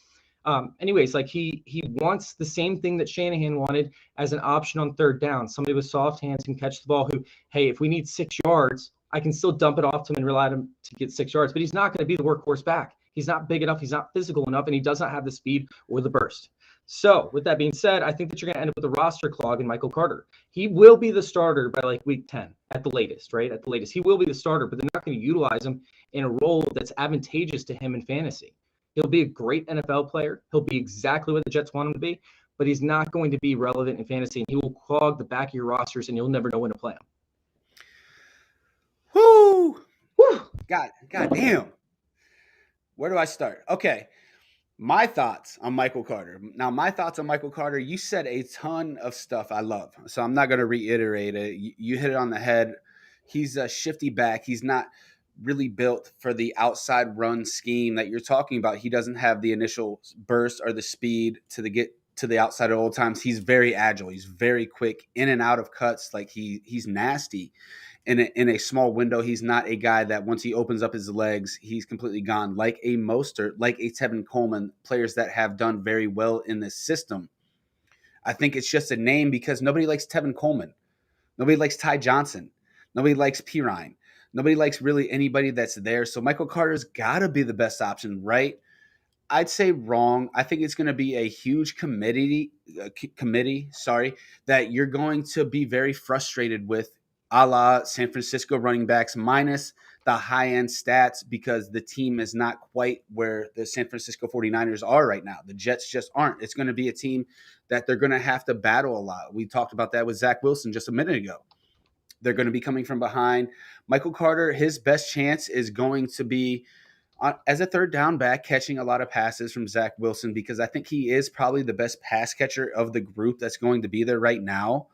anyways, like he wants the same thing that Shanahan wanted as an option on third down. Somebody with soft hands can catch the ball who, hey, if we need 6 yards, I can still dump it off to him and rely on him to get 6 yards. But he's not going to be the workhorse back. He's not big enough. He's not physical enough, and he does not have the speed or the burst. So with that being said, I think that you're going to end up with a roster clog in Michael Carter. He will be the starter by like week 10 at the latest, right? At the latest. He will be the starter, but they're not going to utilize him in a role that's advantageous to him in fantasy. He'll be a great NFL player. He'll be exactly what the Jets want him to be, but he's not going to be relevant in fantasy, and he will clog the back of your rosters, and you'll never know when to play him. Whoo! God damn. Where do I start? Okay. My thoughts on Michael Carter. Now, my thoughts on Michael Carter, you said a ton of stuff I love, so I'm not going to reiterate it. You hit it on the head. He's a shifty back. He's not really built for the outside run scheme that you're talking about. He doesn't have the initial burst or the speed to get to the outside at all times. He's very agile. He's very quick in and out of cuts. Like he's nasty in a small window. He's not a guy that once he opens up his legs, he's completely gone. Like a Mostert, like a Tevin Coleman, players that have done very well in this system. I think it's just a name because nobody likes Tevin Coleman. Nobody likes Ty Johnson. Nobody likes Pirine. Nobody likes really anybody that's there. So Michael Carter's got to be the best option, right? I'd say wrong. I think it's going to be a huge committee, that you're going to be very frustrated with, a la San Francisco running backs, minus the high-end stats, because the team is not quite where the San Francisco 49ers are right now. The Jets just aren't. It's going to be a team that they're going to have to battle a lot. We talked about that with Zach Wilson just a minute ago. They're going to be coming from behind. Michael Carter, his best chance is going to be as a third down back, catching a lot of passes from Zach Wilson, because I think he is probably the best pass catcher of the group that's going to be there right now.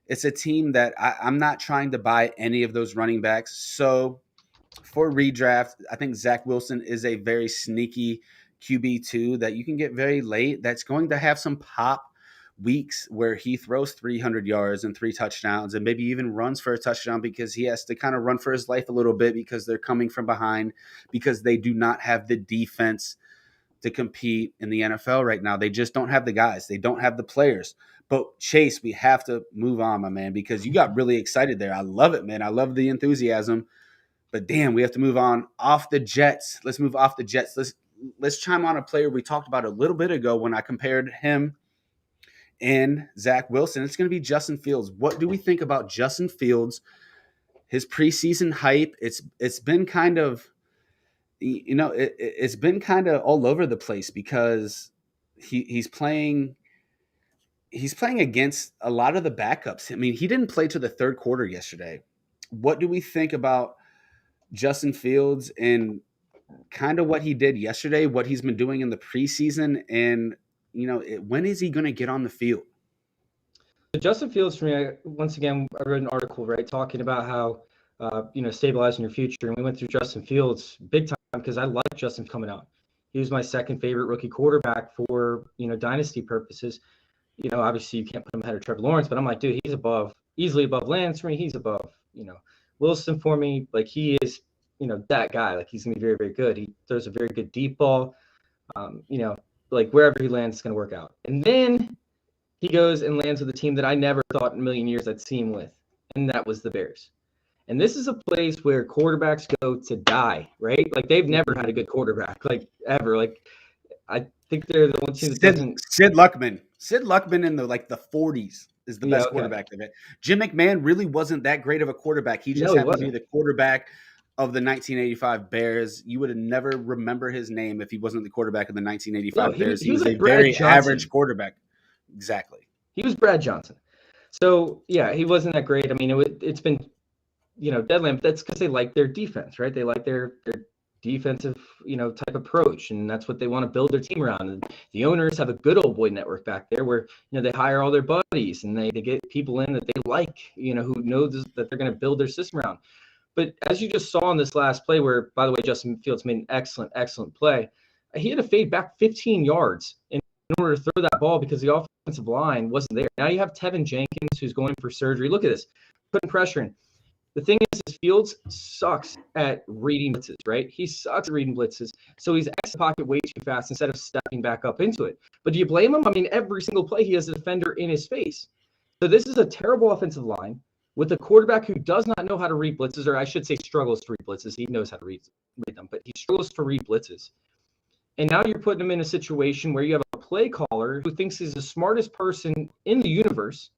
It's a team that I'm not trying to buy any of those running backs. So for redraft, I think Zach Wilson is a very sneaky QB2 that you can get very late. That's going to have some pop weeks where he throws 300 yards and 3 touchdowns and maybe even runs for a touchdown, because he has to kind of run for his life a little bit because they're coming from behind, because they do not have the defense to compete in the NFL right now. They just don't have the guys. They don't have the players. But Chase, we have to move on, my man, because you got really excited there. I love it, man. I love the enthusiasm. But damn, we have to move on off the Jets. Let's move off the Jets. let's chime on a player we talked about a little bit ago when I compared him and Zach Wilson. It's going to be Justin Fields. What do we think about Justin Fields? His preseason hype. It's been kind of, it's been kind of all over the place because he's playing against a lot of the backups. I mean, he didn't play to the third quarter yesterday. What do we think about Justin Fields and kind of what he did yesterday, what he's been doing in the preseason, and when is he going to get on the field? Justin Fields, for me, once again, I read an article, right, talking about how, stabilizing your future. And we went through Justin Fields big time because I like Justin coming out. He was my second favorite rookie quarterback for, dynasty purposes. Obviously you can't put him ahead of Trevor Lawrence, but I'm like, dude, he's easily above Lance for me. He's above, Wilson for me. Like, he is, that guy. Like, he's going to be very, very good. He throws a very good deep ball. Like, wherever he lands, it's going to work out. And then he goes and lands with a team that I never thought in a million years I'd see him with, and that was the Bears. And this is a place where quarterbacks go to die, right? Like, they've never had a good quarterback, like, ever. Like, I think they're the one team that doesn't. Sid Luckman. Sid Luckman in the 40s is the best quarterback they've had. Jim McMahon really wasn't that great of a quarterback. He just happened to be the quarterback of the 1985 Bears. You would have never remember his name if he wasn't the quarterback of the 1985 Bears. He was like a very average quarterback. Exactly. He was Brad Johnson. So, yeah, he wasn't that great. I mean, it's been, deadline, but that's because they like their defense, right? They like their defensive, type approach, and that's what they want to build their team around. And the owners have a good old boy network back there where, they hire all their buddies and they get people in that they like, who know that they're going to build their system around. But as you just saw in this last play where, by the way, Justin Fields made an excellent, excellent play, he had to fade back 15 yards in order to throw that ball because the offensive line wasn't there. Now you have Tevin Jenkins who's going for surgery. Look at this, putting pressure in. The thing is Fields sucks at reading blitzes, right? He sucks at reading blitzes. So he's exiting the pocket way too fast instead of stepping back up into it. But do you blame him? I mean, every single play he has a defender in his face. So this is a terrible offensive line with a quarterback who does not know how to read blitzes, or I should say struggles to read blitzes. He knows how to read them, but he struggles to read blitzes. And now you're putting him in a situation where you have a play caller who thinks he's the smartest person in the universe,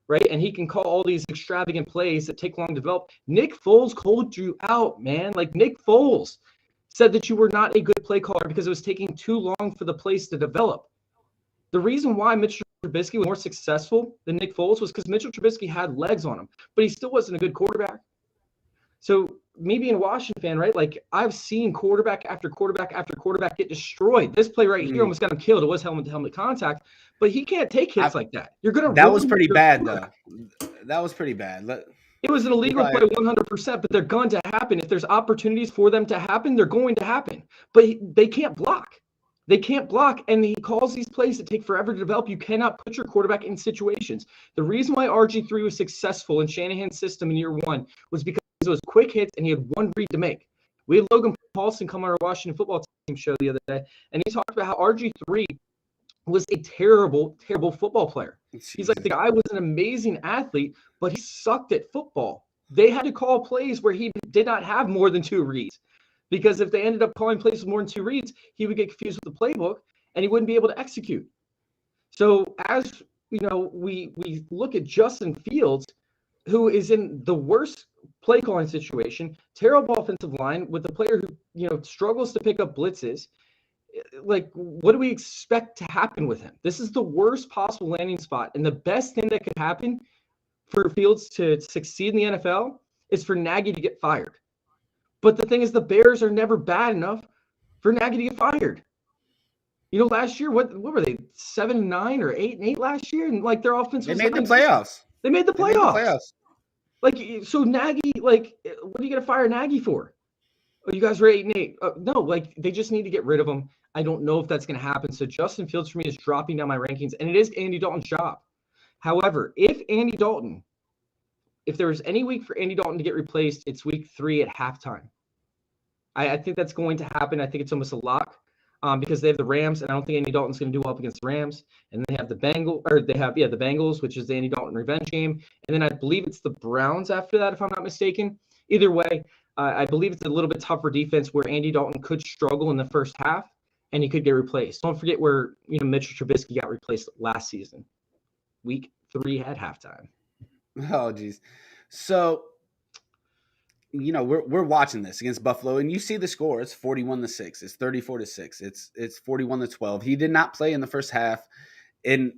right? And he can call all these extravagant plays that take long to develop. Nick Foles called you out, man. Like, Nick Foles said that you were not a good play caller because it was taking too long for the plays to develop. The reason why Mitchell Trubisky was more successful than Nick Foles was because Mitchell Trubisky had legs on him, but he still wasn't a good quarterback. So me being a Washington fan, right? Like, I've seen quarterback after quarterback after quarterback get destroyed. This play right here almost got him killed. It was helmet-to-helmet contact, but he can't take hits like that. You're gonna. That was pretty bad, though. That was pretty bad. It was an illegal play 100%, but they're going to happen. If there's opportunities for them to happen, they're going to happen. But they can't block. They can't block, and he calls these plays that take forever to develop. You cannot put your quarterback in situations. The reason why RG3 was successful in Shanahan's system in year one was because it was quick hits, and he had one read to make. We had Logan Paulson come on our Washington football team show the other day, and he talked about how RG3 was a terrible, terrible football player. He's like, the guy was an amazing athlete, but he sucked at football. They had to call plays where he did not have more than two reads. Because if they ended up calling plays with more than two reads, he would get confused with the playbook and he wouldn't be able to execute. So as we look at Justin Fields, who is in the worst play calling situation, terrible offensive line with a player who struggles to pick up blitzes. Like, what do we expect to happen with him? This is the worst possible landing spot, and the best thing that could happen for Fields to succeed in the NFL is for Nagy to get fired. But the thing is, the Bears are never bad enough for Nagy to get fired. Last year, what were they, 7-9 or 8-8 last year? And like, their offense was. They made the playoffs. They made the playoffs. Like, so Nagy, like, what are you going to fire Nagy for? Oh, you guys were 8-8. No, like, they just need to get rid of him. I don't know if that's going to happen. So Justin Fields for me is dropping down my rankings, and it is Andy Dalton's job. However, if there was any week for Andy Dalton to get replaced, it's week 3 at halftime. I think that's going to happen. I think it's almost a lock because they have the Rams, and I don't think Andy Dalton's going to do well up against the Rams. And they have the Bengals, which is the Andy Dalton revenge game. And then I believe it's the Browns after that, if I'm not mistaken. Either way, I believe it's a little bit tougher defense where Andy Dalton could struggle in the first half. and he could get replaced. Don't forget where Mitchell Trubisky got replaced last season, week 3 at halftime. Oh, geez. So, we're watching this against Buffalo, and you see the score. It's 41-6. It's 34-6. It's 41-12. He did not play in the first half, and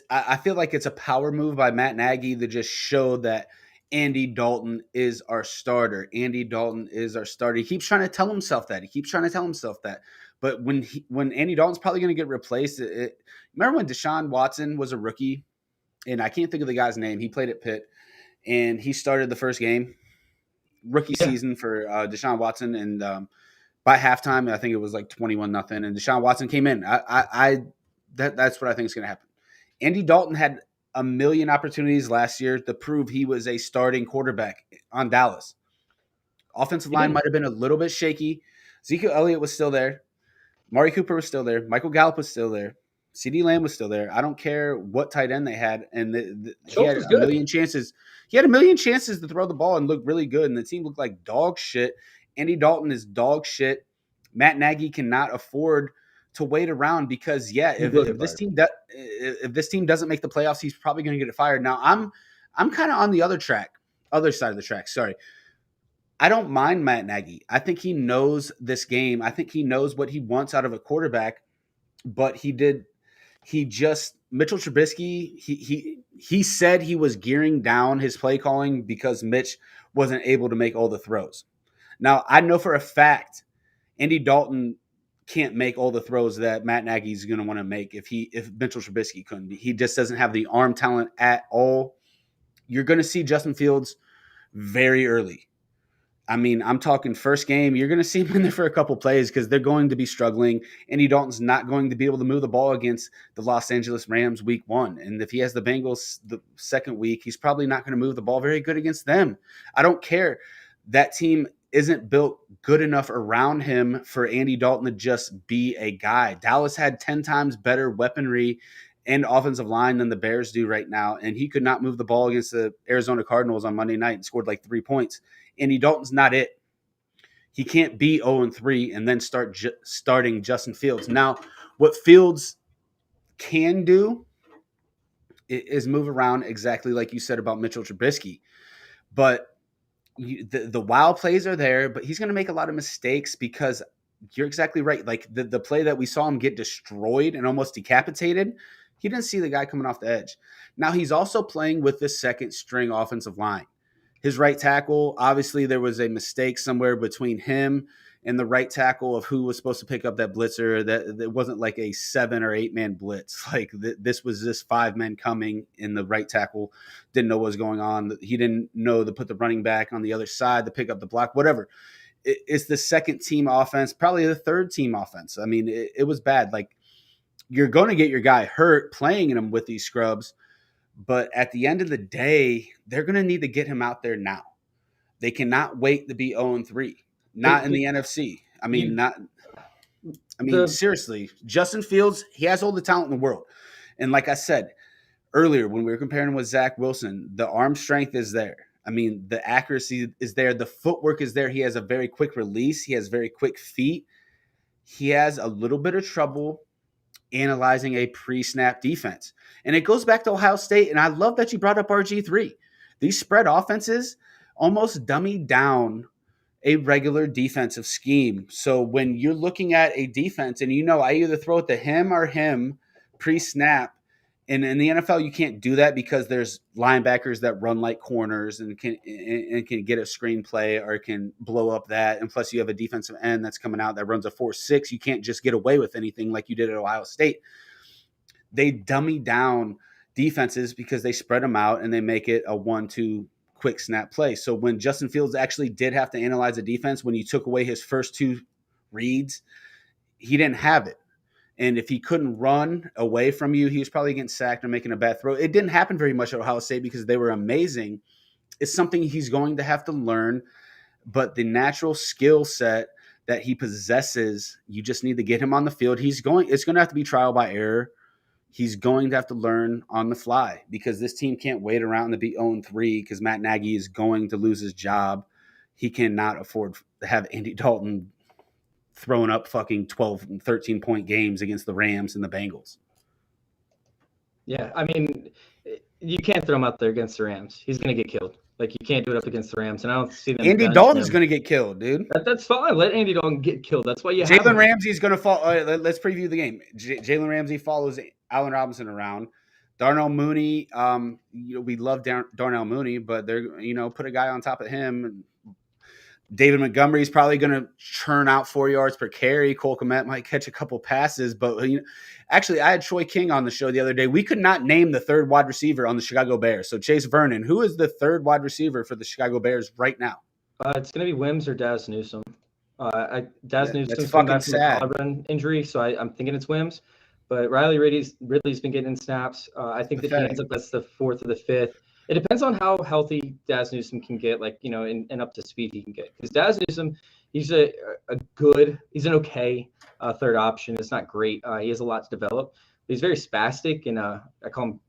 I feel like it's a power move by Matt Nagy to just show that Andy Dalton is our starter. Andy Dalton is our starter. He keeps trying to tell himself that. But when Andy Dalton's probably going to get replaced, remember when Deshaun Watson was a rookie, and I can't think of the guy's name. He played at Pitt, and he started the first game, rookie season for Deshaun Watson, and by halftime, I think it was like 21-0, and Deshaun Watson came in. That's what I think is going to happen. Andy Dalton had a million opportunities last year to prove he was a starting quarterback on Dallas. Offensive line might have been a little bit shaky. Ezekiel Elliott was still there. Mari Cooper was still there. Michael Gallup was still there. CeeDee Lamb was still there. I don't care what tight end they had, and he had a million chances. He had a million chances to throw the ball and look really good, and the team looked like dog shit. Andy Dalton is dog shit. Matt Nagy cannot afford to wait around because if this team doesn't make the playoffs, he's probably going to get fired. Now I'm kind of on the other side of the track. Sorry. I don't mind Matt Nagy. I think he knows this game. I think he knows what he wants out of a quarterback, but Mitchell Trubisky, he said he was gearing down his play calling because Mitch wasn't able to make all the throws. Now, I know for a fact Andy Dalton can't make all the throws that Matt Nagy is going to want to make if Mitchell Trubisky couldn't. He just doesn't have the arm talent at all. You're going to see Justin Fields very early. I mean, I'm talking first game. You're going to see him in there for a couple plays because they're going to be struggling. Andy Dalton's not going to be able to move the ball against the Los Angeles Rams week 1. And if he has the Bengals the second week, he's probably not going to move the ball very good against them. I don't care. That team isn't built good enough around him for Andy Dalton to just be a guy. Dallas had 10 times better weaponry and offensive line than the Bears do right now, and he could not move the ball against the Arizona Cardinals on Monday night and scored like 3 points. Andy Dalton's not it. He can't be 0-3 and then starting Justin Fields. Now, what Fields can do is move around exactly like you said about Mitchell Trubisky. But the wild plays are there, but he's going to make a lot of mistakes because you're exactly right. Like the play that we saw him get destroyed and almost decapitated, he didn't see the guy coming off the edge. Now, he's also playing with the second string offensive line. His right tackle, obviously there was a mistake somewhere between him and the right tackle of who was supposed to pick up that blitzer. That it wasn't like a 7 or 8 man blitz. Like this was just 5 men coming, and the right tackle didn't know what was going on. He didn't know to put the running back on the other side to pick up the block, whatever. It's the second team offense, probably the third team offense. I mean, it was bad. Like you're going to get your guy hurt playing him with these scrubs. But at the end of the day, they're going to need to get him out there now. They cannot wait to be 0-3. Not in the NFC. I mean, seriously. Justin Fields, he has all the talent in the world. And like I said earlier, when we were comparing him with Zach Wilson, the arm strength is there. I mean, the accuracy is there. The footwork is there. He has a very quick release. He has very quick feet. He has a little bit of trouble analyzing a pre-snap defense. And it goes back to Ohio State, and I love that you brought up RG3. These spread offenses almost dummy down a regular defensive scheme. So when you're looking at a defense, and I either throw it to him or him pre-snap, and in the NFL, you can't do that because there's linebackers that run like corners and can get a screenplay or can blow up that. And plus, you have a defensive end that's coming out that runs a 4.6. You can't just get away with anything like you did at Ohio State. They dummy down defenses because they spread them out and they make it a 1-2 quick snap play. So when Justin Fields actually did have to analyze a defense, when you took away his first 2 reads, he didn't have it. And if he couldn't run away from you, he was probably getting sacked or making a bad throw. It didn't happen very much at Ohio State because they were amazing. It's something he's going to have to learn. But the natural skill set that he possesses, you just need to get him on the field. It's going to have to be trial by error. He's going to have to learn on the fly because this team can't wait around to be 0-3 because Matt Nagy is going to lose his job. He cannot afford to have Andy Dalton throwing up fucking 12 and 13-point games against the Rams and the Bengals. Yeah, I mean, you can't throw him out there against the Rams. He's going to get killed. Like, you can't do it up against the Rams, and I don't see them Andy benching Dalton's him. going to get killed, dude. That's fine. Let Andy Dalton get killed. That's why you have Jalen him. Ramsey's going to fall. Let's preview the game. Jalen Ramsey follows Allen Robinson around. Darnell Mooney, we love Darnell Mooney, but they're put a guy on top of him. David Montgomery's probably going to churn out 4 yards per carry. Cole Kmet might catch a couple passes, but actually, I had Troy King on the show the other day. We could not name the third wide receiver on the Chicago Bears. So Chase Vernon, who is the third wide receiver for the Chicago Bears right now? It's going to be Wims or Daz Newsome. Daz Newsome's coming back from a collarbone injury, so I'm thinking it's Wims. But Riley Ridley's been getting in snaps. I think that he ends up that's the fourth or the fifth. It depends on how healthy Daz Newsome can get, and up to speed he can get. Because Daz Newsome, he's he's an okay third option. It's not great. He has a lot to develop. But he's very spastic, and I call him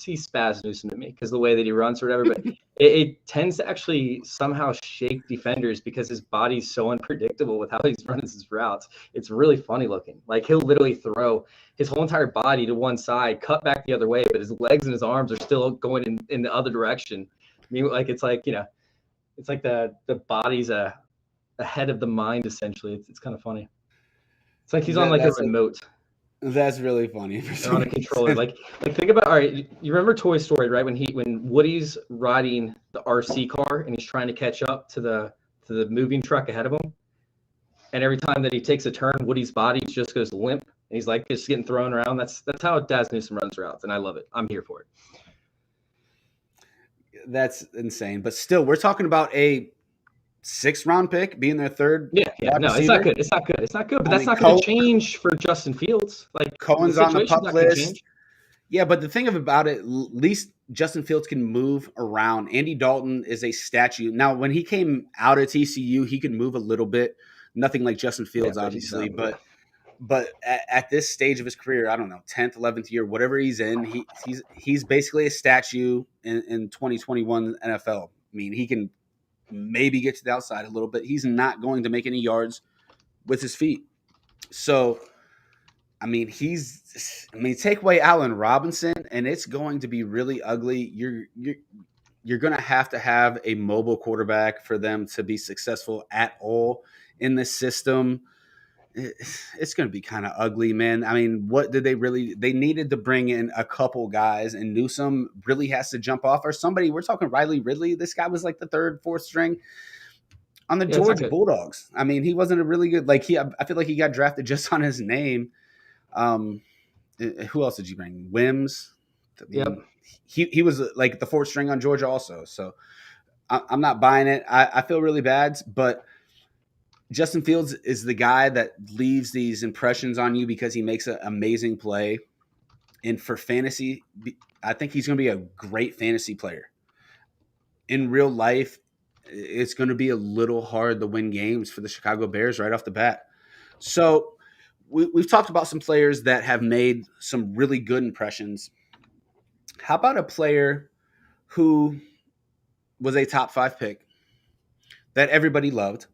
he's Spaz Newsome to me because the way that he runs or whatever. But it tends to actually somehow shake defenders because his body's so unpredictable with how he's running his routes. It's really funny looking. Like, he'll literally throw his whole entire body to one side, cut back the other way, but his legs and his arms are still going in the other direction. I mean, it's like the body's ahead of the mind, essentially. It's kind of funny. It's like he's on a remote. That's really funny. On a controller. Like think about, all right, you remember Toy Story, right? When Woody's riding the RC car and he's trying to catch up to the moving truck ahead of him. And every time that he takes a turn, Woody's body just goes limp. And he's like just getting thrown around. That's how Daz Newsome runs routes, and I love it. I'm here for it. That's insane. But still, we're talking about a 6th-round pick being their third. Yeah. No, it's not good. It's not good. But that's not going to change for Justin Fields. Like, Cohen's on the pup list. Yeah, but the thing about it, at least Justin Fields can move around. Andy Dalton is a statue. Now, when he came out of TCU, he could move a little bit. Nothing like Justin Fields, obviously, but at this stage of his career, I don't know, 10th, 11th year, whatever he's in, he's basically a statue in 2021 NFL. I mean, he can maybe get to the outside a little bit. He's not going to make any yards with his feet. So, I mean, take away Allen Robinson, and it's going to be really ugly. You're going to have a mobile quarterback for them to be successful at all in this system. It's going to be kind of ugly, man. I mean, what did they needed to bring in a couple guys, and Newsome really has to jump off, or somebody. We're talking Riley Ridley. This guy was like the 3rd, 4th string on the Georgia Bulldogs. I mean, he wasn't a really good, I feel like he got drafted just on his name. Who else did you bring? Wims. Yep. He was like the 4th string on Georgia also. So I'm not buying it. I feel really bad, but Justin Fields is the guy that leaves these impressions on you because he makes an amazing play. And for fantasy, I think he's going to be a great fantasy player. In real life, it's going to be a little hard to win games for the Chicago Bears right off the bat. So we've talked about some players that have made some really good impressions. How about a player who was a top 5 pick that everybody loved?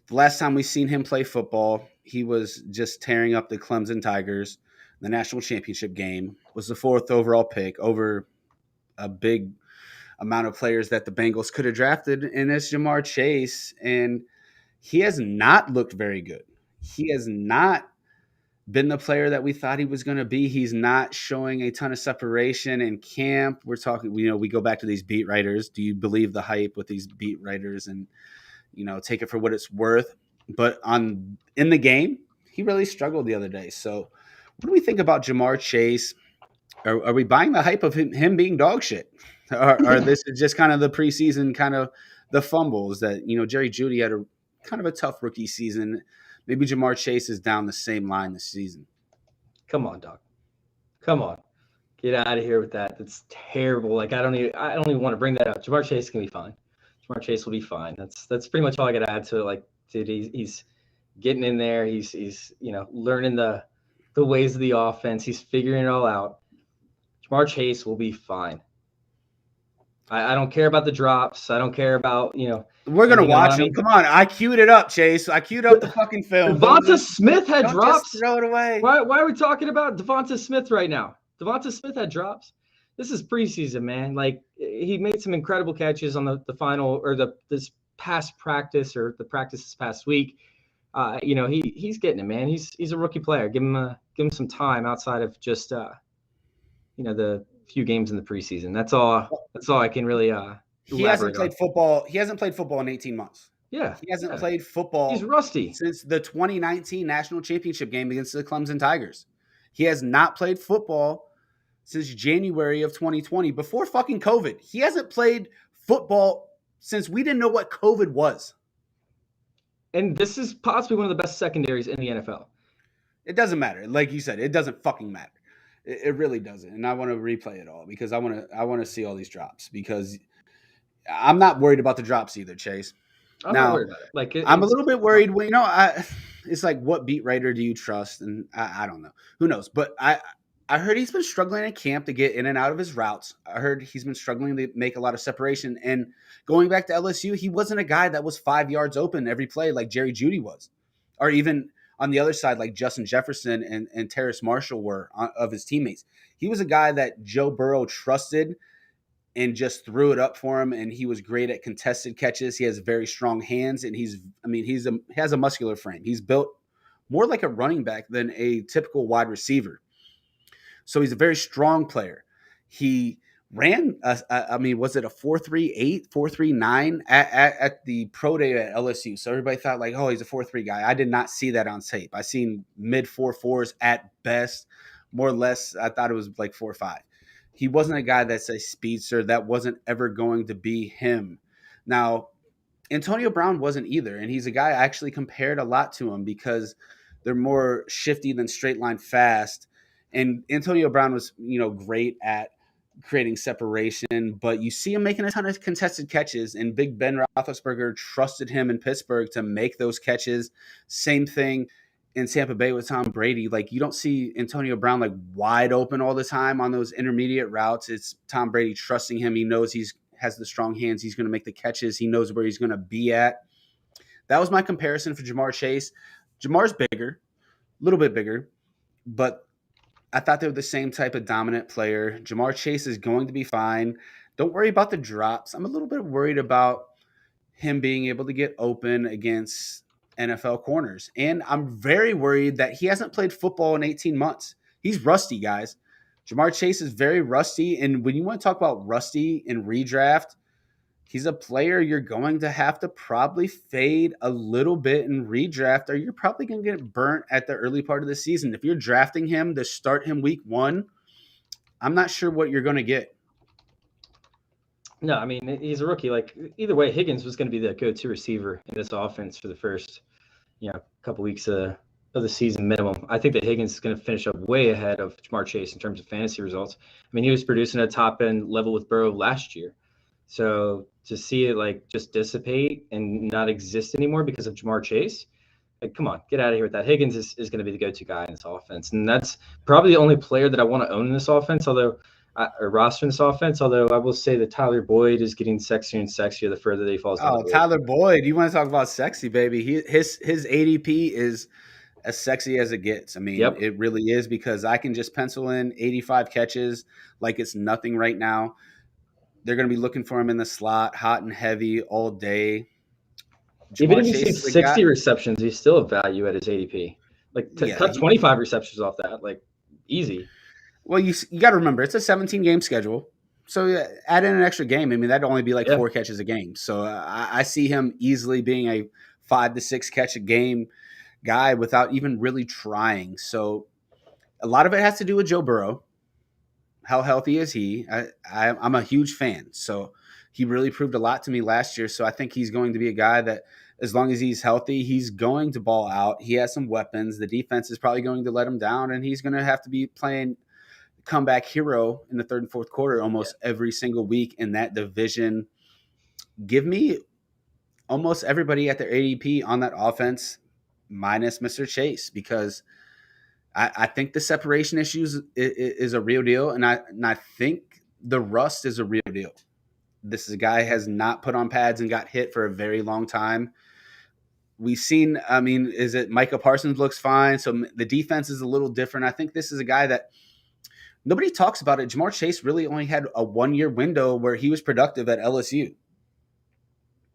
The last time we seen him play football, he was just tearing up the Clemson Tigers. The national championship game was the 4th overall pick over a big amount of players that the Bengals could have drafted, and it's Jamar Chase. And he has not looked very good. He has not been the player that we thought he was going to be. He's not showing a ton of separation in camp. We're talking, we go back to these beat writers. Do you believe the hype with these beat writers and, take it for what it's worth? But in the game, he really struggled the other day. So what do we think about Jamar Chase? Are we buying the hype of him being dog shit? Or this is just kind of the preseason, kind of the fumbles that, Jerry Jeudy had a kind of a tough rookie season. Maybe Jamar Chase is down the same line this season. Come on, dog. Come on. Get out of here with that. That's terrible. Like, I don't even want to bring that up. Jamar Chase can be fine. Jamar Chase will be fine. That's pretty much all I got to add to it. Like, dude, he's getting in there. He's learning the ways of the offense. He's figuring it all out. Jamar Chase will be fine. I don't care about the drops. I don't care about We're gonna anything else. watch I them. mean, Come on, I queued it up, Chase. I queued up the fucking film. Devonta Smith had Don't just drops. throw it away. Why are we talking about Devonta Smith right now? Devonta Smith had drops. This is preseason, man. Like he made some incredible catches on the final or this past practice or the practice this past week. He's getting it, man. He's a rookie player. Give him some time outside of just the few games in the preseason. That's all I can really He hasn't elaborate on. played football. He hasn't played football in 18 months. Yeah, He hasn't yeah. played He's football rusty. since the 2019 national championship game against the Clemson Tigers. He has not played football since January of 2020, before fucking COVID. He hasn't played football since we didn't know what COVID was. And this is possibly one of the best secondaries in the NFL. It doesn't matter. Like you said, it doesn't fucking matter. It really doesn't. And I want to replay it all because I want to see all these drops because I'm not worried about the drops either, Chase. I'm not Now, worried about it. Like I'm a little bit worried. Well, it's like, what beat writer do you trust? And I don't know. Who knows? But I heard he's been struggling in camp to get in and out of his routes. I heard he's been struggling to make a lot of separation. And going back to LSU, he wasn't a guy that was 5 yards open every play like Jerry Jeudy was, or even on the other side like Justin Jefferson and Terrace Marshall were of his teammates. He was a guy that Joe Burrow trusted and just threw it up for him. And he was great at contested catches. He has very strong hands, and he has a muscular frame. He's built more like a running back than a typical wide receiver. So he's a very strong player. He ran, was it a 4.38, 4.39 at the pro day at LSU? So everybody thought like, oh, he's a 4.3 guy. I did not see that on tape. I seen mid 4.4s at best, more or less. I thought it was like 4.5. He wasn't a guy that's a speedster. That wasn't ever going to be him. Now, Antonio Brown wasn't either, and he's a guy I actually compared a lot to him because they're more shifty than straight line fast. And Antonio Brown was, great at creating separation, but you see him making a ton of contested catches, and Big Ben Roethlisberger trusted him in Pittsburgh to make those catches. Same thing in Tampa Bay with Tom Brady. Like, you don't see Antonio Brown like wide open all the time on those intermediate routes. It's Tom Brady trusting him. He knows has the strong hands. He's going to make the catches. He knows where he's going to be at. That was my comparison for Jamar Chase. Jamar's bigger, a little bit bigger, but I thought they were the same type of dominant player. Jamar Chase is going to be fine. Don't worry about the drops. I'm a little bit worried about him being able to get open against NFL corners. And I'm very worried that he hasn't played football in 18 months. He's rusty, guys. Jamar Chase is very rusty. And when you want to talk about rusty in redraft, he's a player you're going to have to probably fade a little bit in redraft, or you're probably going to get burnt at the early part of the season. If you're drafting him to start him week 1, I'm not sure what you're going to get. No, I mean, he's a rookie. Like, either way, Higgins was going to be the go-to receiver in this offense for the first, couple weeks of the season minimum. I think that Higgins is going to finish up way ahead of Jamar Chase in terms of fantasy results. I mean, he was producing a top-end level with Burrow last year. So to see it, like, just dissipate and not exist anymore because of Jamar Chase, like, come on, get out of here with that. Higgins is going to be the go-to guy in this offense. And that's probably the only player that I want to own in this offense, or roster in this offense. Although I will say that Tyler Boyd is getting sexier and sexier the further that he falls down the board. Tyler Boyd, you want to talk about sexy, baby? His ADP is as sexy as it gets. I mean, Yep. It really is, because I can just pencil in 85 catches like it's nothing right now. They're going to be looking for him in the slot, hot and heavy all day. Even if he sees 60 receptions, he's still a value at his ADP. Like, cut 25 receptions off that, like, easy. Well, you got to remember, it's a 17-game schedule. So add in an extra game. I mean, that'd only be like 4 catches a game. So I see him easily being a 5 to 6 catch a game guy without even really trying. So a lot of it has to do with Joe Burrow. How healthy is he? I'm a huge fan. So he really proved a lot to me last year. So I think he's going to be a guy that, as long as he's healthy, he's going to ball out. He has some weapons. The defense is probably going to let him down, and he's going to have to be playing comeback hero in the third and fourth quarter almost every single week in that division. Give me almost everybody at their ADP on that offense minus Mr. Chase, because I think the separation issues is a real deal, and I think the rust is a real deal. This is a guy has not put on pads and got hit for a very long time. We've seen, I mean, is it Micah Parsons looks fine. So the defense is a little different. I think this is a guy that nobody talks about it. Jamar Chase really only had a 1 year window where he was productive at LSU.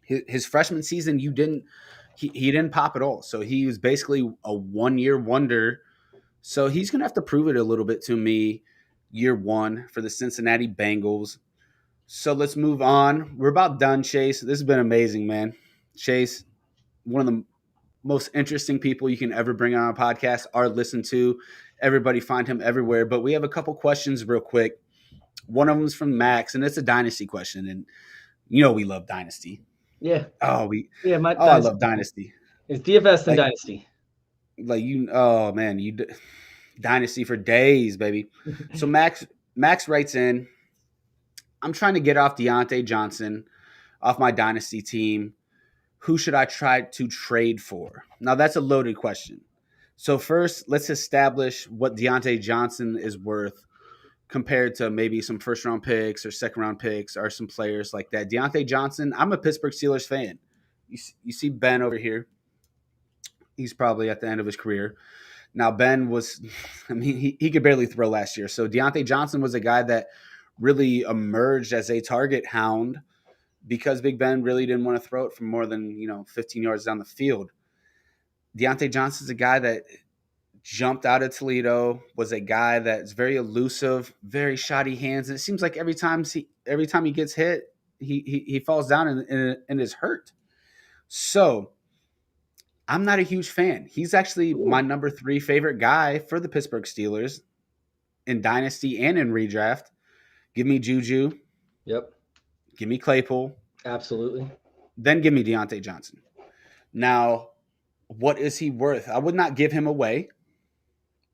His freshman season, he didn't pop at all. So he was basically a 1 year wonder. So he's going to have to prove it a little bit to me year one for the Cincinnati Bengals. So let's move on. We're about done, Chase. This has been amazing, man. Chase, one of the most interesting people you can ever bring on a podcast or listen to. Everybody find him everywhere. But we have a couple questions real quick. One of them is from Max, and it's a dynasty question. And you know we love dynasty. Yeah. My I love dynasty. It's DFS and dynasty. Dynasty for days, baby. So Max writes in, I'm trying to get off Deontay Johnson off my dynasty team. Who should I try to trade for? Now, that's a loaded question. So first, let's establish what Deontay Johnson is worth compared to maybe some first-round picks or second-round picks or some players like that. Deontay Johnson, I'm a Pittsburgh Steelers fan. You see Ben over here. He's probably at the end of his career. Now, Ben was, I mean, he could barely throw last year. So Deontay Johnson was a guy that really emerged as a target hound because Big Ben really didn't want to throw it from more than, 15 yards down the field. Deontay Johnson's a guy that jumped out of Toledo, was a guy that's very elusive, very shoddy hands. And it seems like every time he gets hit, he falls down and is hurt. So I'm not a huge fan. He's actually my number 3 favorite guy for the Pittsburgh Steelers in Dynasty and in redraft. Give me Juju. Yep. Give me Claypool. Absolutely. Then give me Deontay Johnson. Now, what is he worth? I would not give him away.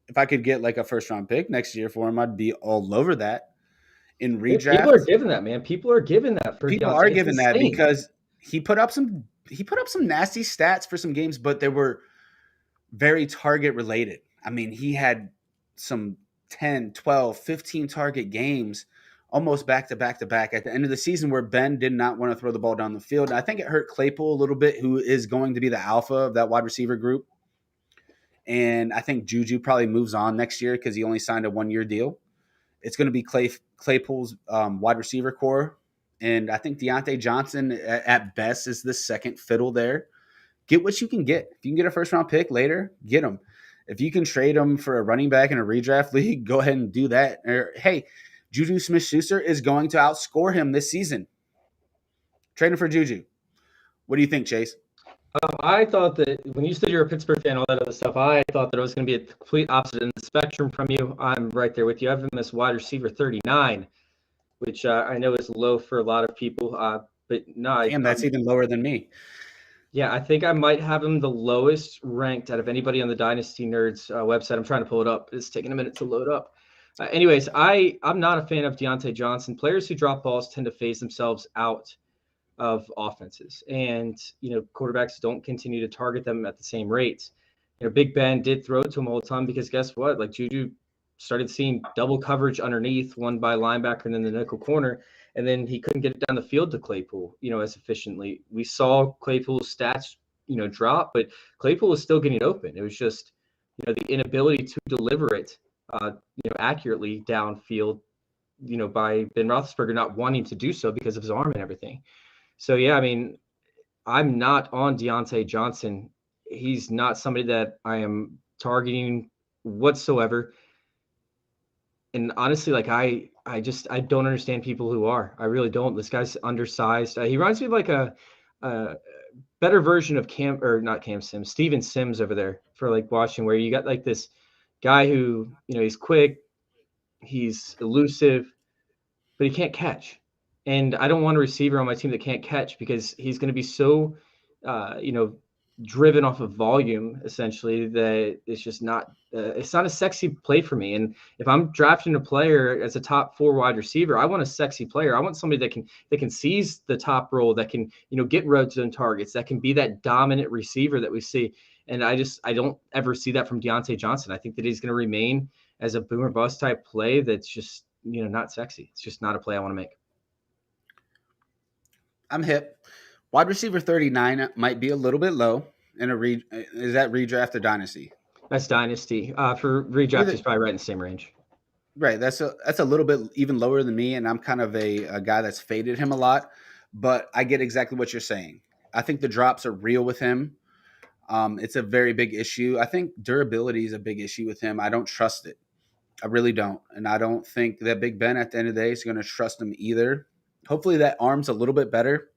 If I could get like a first-round pick next year for him, I'd be all over that. In redraft, people are giving that, man. People are giving that for people Deontay. are giving that because he put up some nasty stats for some games, but they were very target related. I mean, he had some 10, 12, 15 target games almost back to back at the end of the season where Ben did not want to throw the ball down the field. I think it hurt Claypool a little bit, who is going to be the alpha of that wide receiver group. And I think Juju probably moves on next year because he only signed a 1-year deal. It's going to be Claypool's wide receiver core. And I think Deontay Johnson at best is the second fiddle there. Get what you can get. If you can get a first-round pick later, get him. If you can trade him for a running back in a redraft league, go ahead and do that. Or, hey, Juju Smith-Schuster is going to outscore him this season. Trade him for Juju. What do you think, Chase? I thought that when you said you're a Pittsburgh fan, all that other stuff, I thought that it was going to be a complete opposite in the spectrum from you. I'm right there with you. I have him as wide receiver 39, which I know is low for a lot of people. But no, damn, that's even lower than me. Yeah, I think I might have him the lowest ranked out of anybody on the Dynasty Nerds website. I'm trying to pull it up. It's taking a minute to load up. Anyways, I'm not a fan of Deontay Johnson. Players who drop balls tend to phase themselves out of offenses, and quarterbacks don't continue to target them at the same rates. Big Ben did throw it to him all the time because guess what? Like Juju started seeing double coverage underneath, one by linebacker and then the nickel corner, and then he couldn't get it down the field to Claypool, as efficiently. We saw Claypool's stats, drop, but Claypool was still getting open. It was just, the inability to deliver it, accurately downfield, by Ben Roethlisberger not wanting to do so because of his arm and everything. So, yeah, I mean, I'm not on Deontay Johnson. He's not somebody that I am targeting whatsoever. And honestly, like I don't understand people who are. I really don't. This guy's undersized. He reminds me of like a better version of Steven Sims over there for like watching, where you got like this guy who, he's quick, he's elusive, but he can't catch. And I don't want a receiver on my team that can't catch because he's going to be so, driven off of volume, essentially, that it's just not it's not a sexy play for me. And if I'm drafting a player as a top 4 wide receiver, I want a sexy player. I want somebody that can seize the top role, that can, get red zone targets, that can be that dominant receiver that we see. And I don't ever see that from Deontay Johnson. I think that he's going to remain as a boomer bust type play that's just, not sexy. It's just not a play I want to make. I'm hip. Wide receiver 39 might be a little bit low in a is that redraft or dynasty? That's dynasty. For redraft, Either he's probably right in the same range. right. That's a little bit even lower than me, and I'm kind of a guy that's faded him a lot. But I get exactly what you're saying. I think the drops are real with him. It's a very big issue. I think durability is a big issue with him. I don't trust it. I really don't. And I don't think that Big Ben at the end of the day is going to trust him either. Hopefully that arm's a little bit better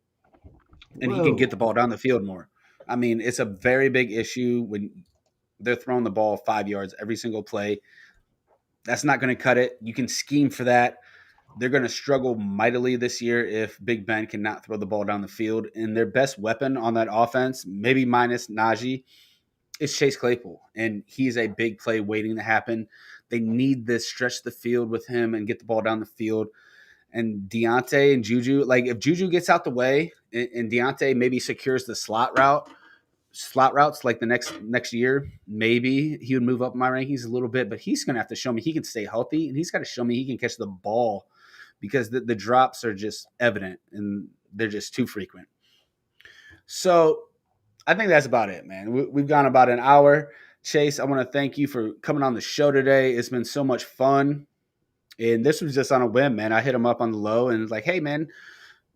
and he can get Whoa. the ball down the field more. I mean, it's a very big issue when they're throwing the ball 5 yards every single play. That's not going to cut it. You can scheme for that. They're going to struggle mightily this year if Big Ben cannot throw the ball down the field. And their best weapon on that offense, maybe minus Najee, is Chase Claypool. And he's a big play waiting to happen. They need to stretch the field with him and get the ball down the field. And Deontay and Juju, like if Juju gets out the way and Deontay maybe secures the slot routes like the next year, maybe he would move up my rankings a little bit, but he's gonna have to show me he can stay healthy and he's got to show me he can catch the ball because the drops are just evident and they're just too frequent. So I think that's about it, man. We've gone about an hour. Chase, I want to thank you for coming on the show today. It's been so much fun. And this was just on a whim, man. I hit him up on the low and was like, hey, man,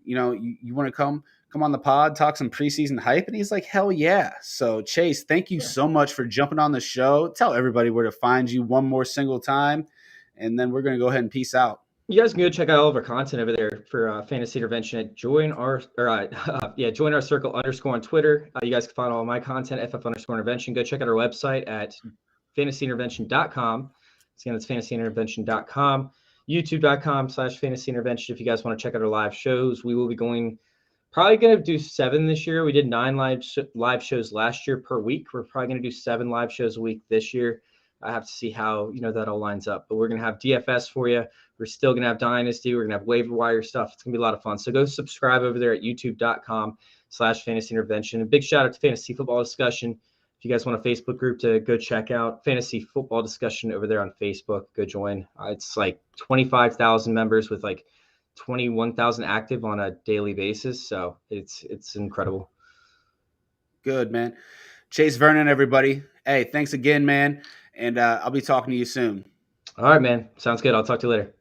you want to come on the pod, talk some preseason hype? And he's like, hell yeah. So, Chase, thank you so much for jumping on the show. Tell everybody where to find you one more single time, and then we're going to go ahead and peace out. You guys can go check out all of our content over there for fantasy intervention at join our circle _ on Twitter. You guys can find all my content, FF _ intervention. Go check out our website at fantasyintervention.com. Again, that's fantasyintervention.com. youtube.com/fantasyintervention if you guys want to check out our live shows. We will be probably going to do 7 this year. We did 9 live shows last year per week. We're probably going to do 7 live shows a week this year. I have to see how that all lines up. But we're going to have DFS for you. We're still going to have Dynasty. We're going to have waiver wire stuff. It's going to be a lot of fun. So go subscribe over there at youtube.com/fantasyintervention. A big shout out to Fantasy Football Discussion. If you guys want a Facebook group to go check out, Fantasy Football Discussion over there on Facebook, go join. It's like 25,000 members with like 21,000 active on a daily basis. So it's incredible. Good, man. Chase Vernon, everybody. Hey, thanks again, man. And I'll be talking to you soon. All right, man. Sounds good. I'll talk to you later.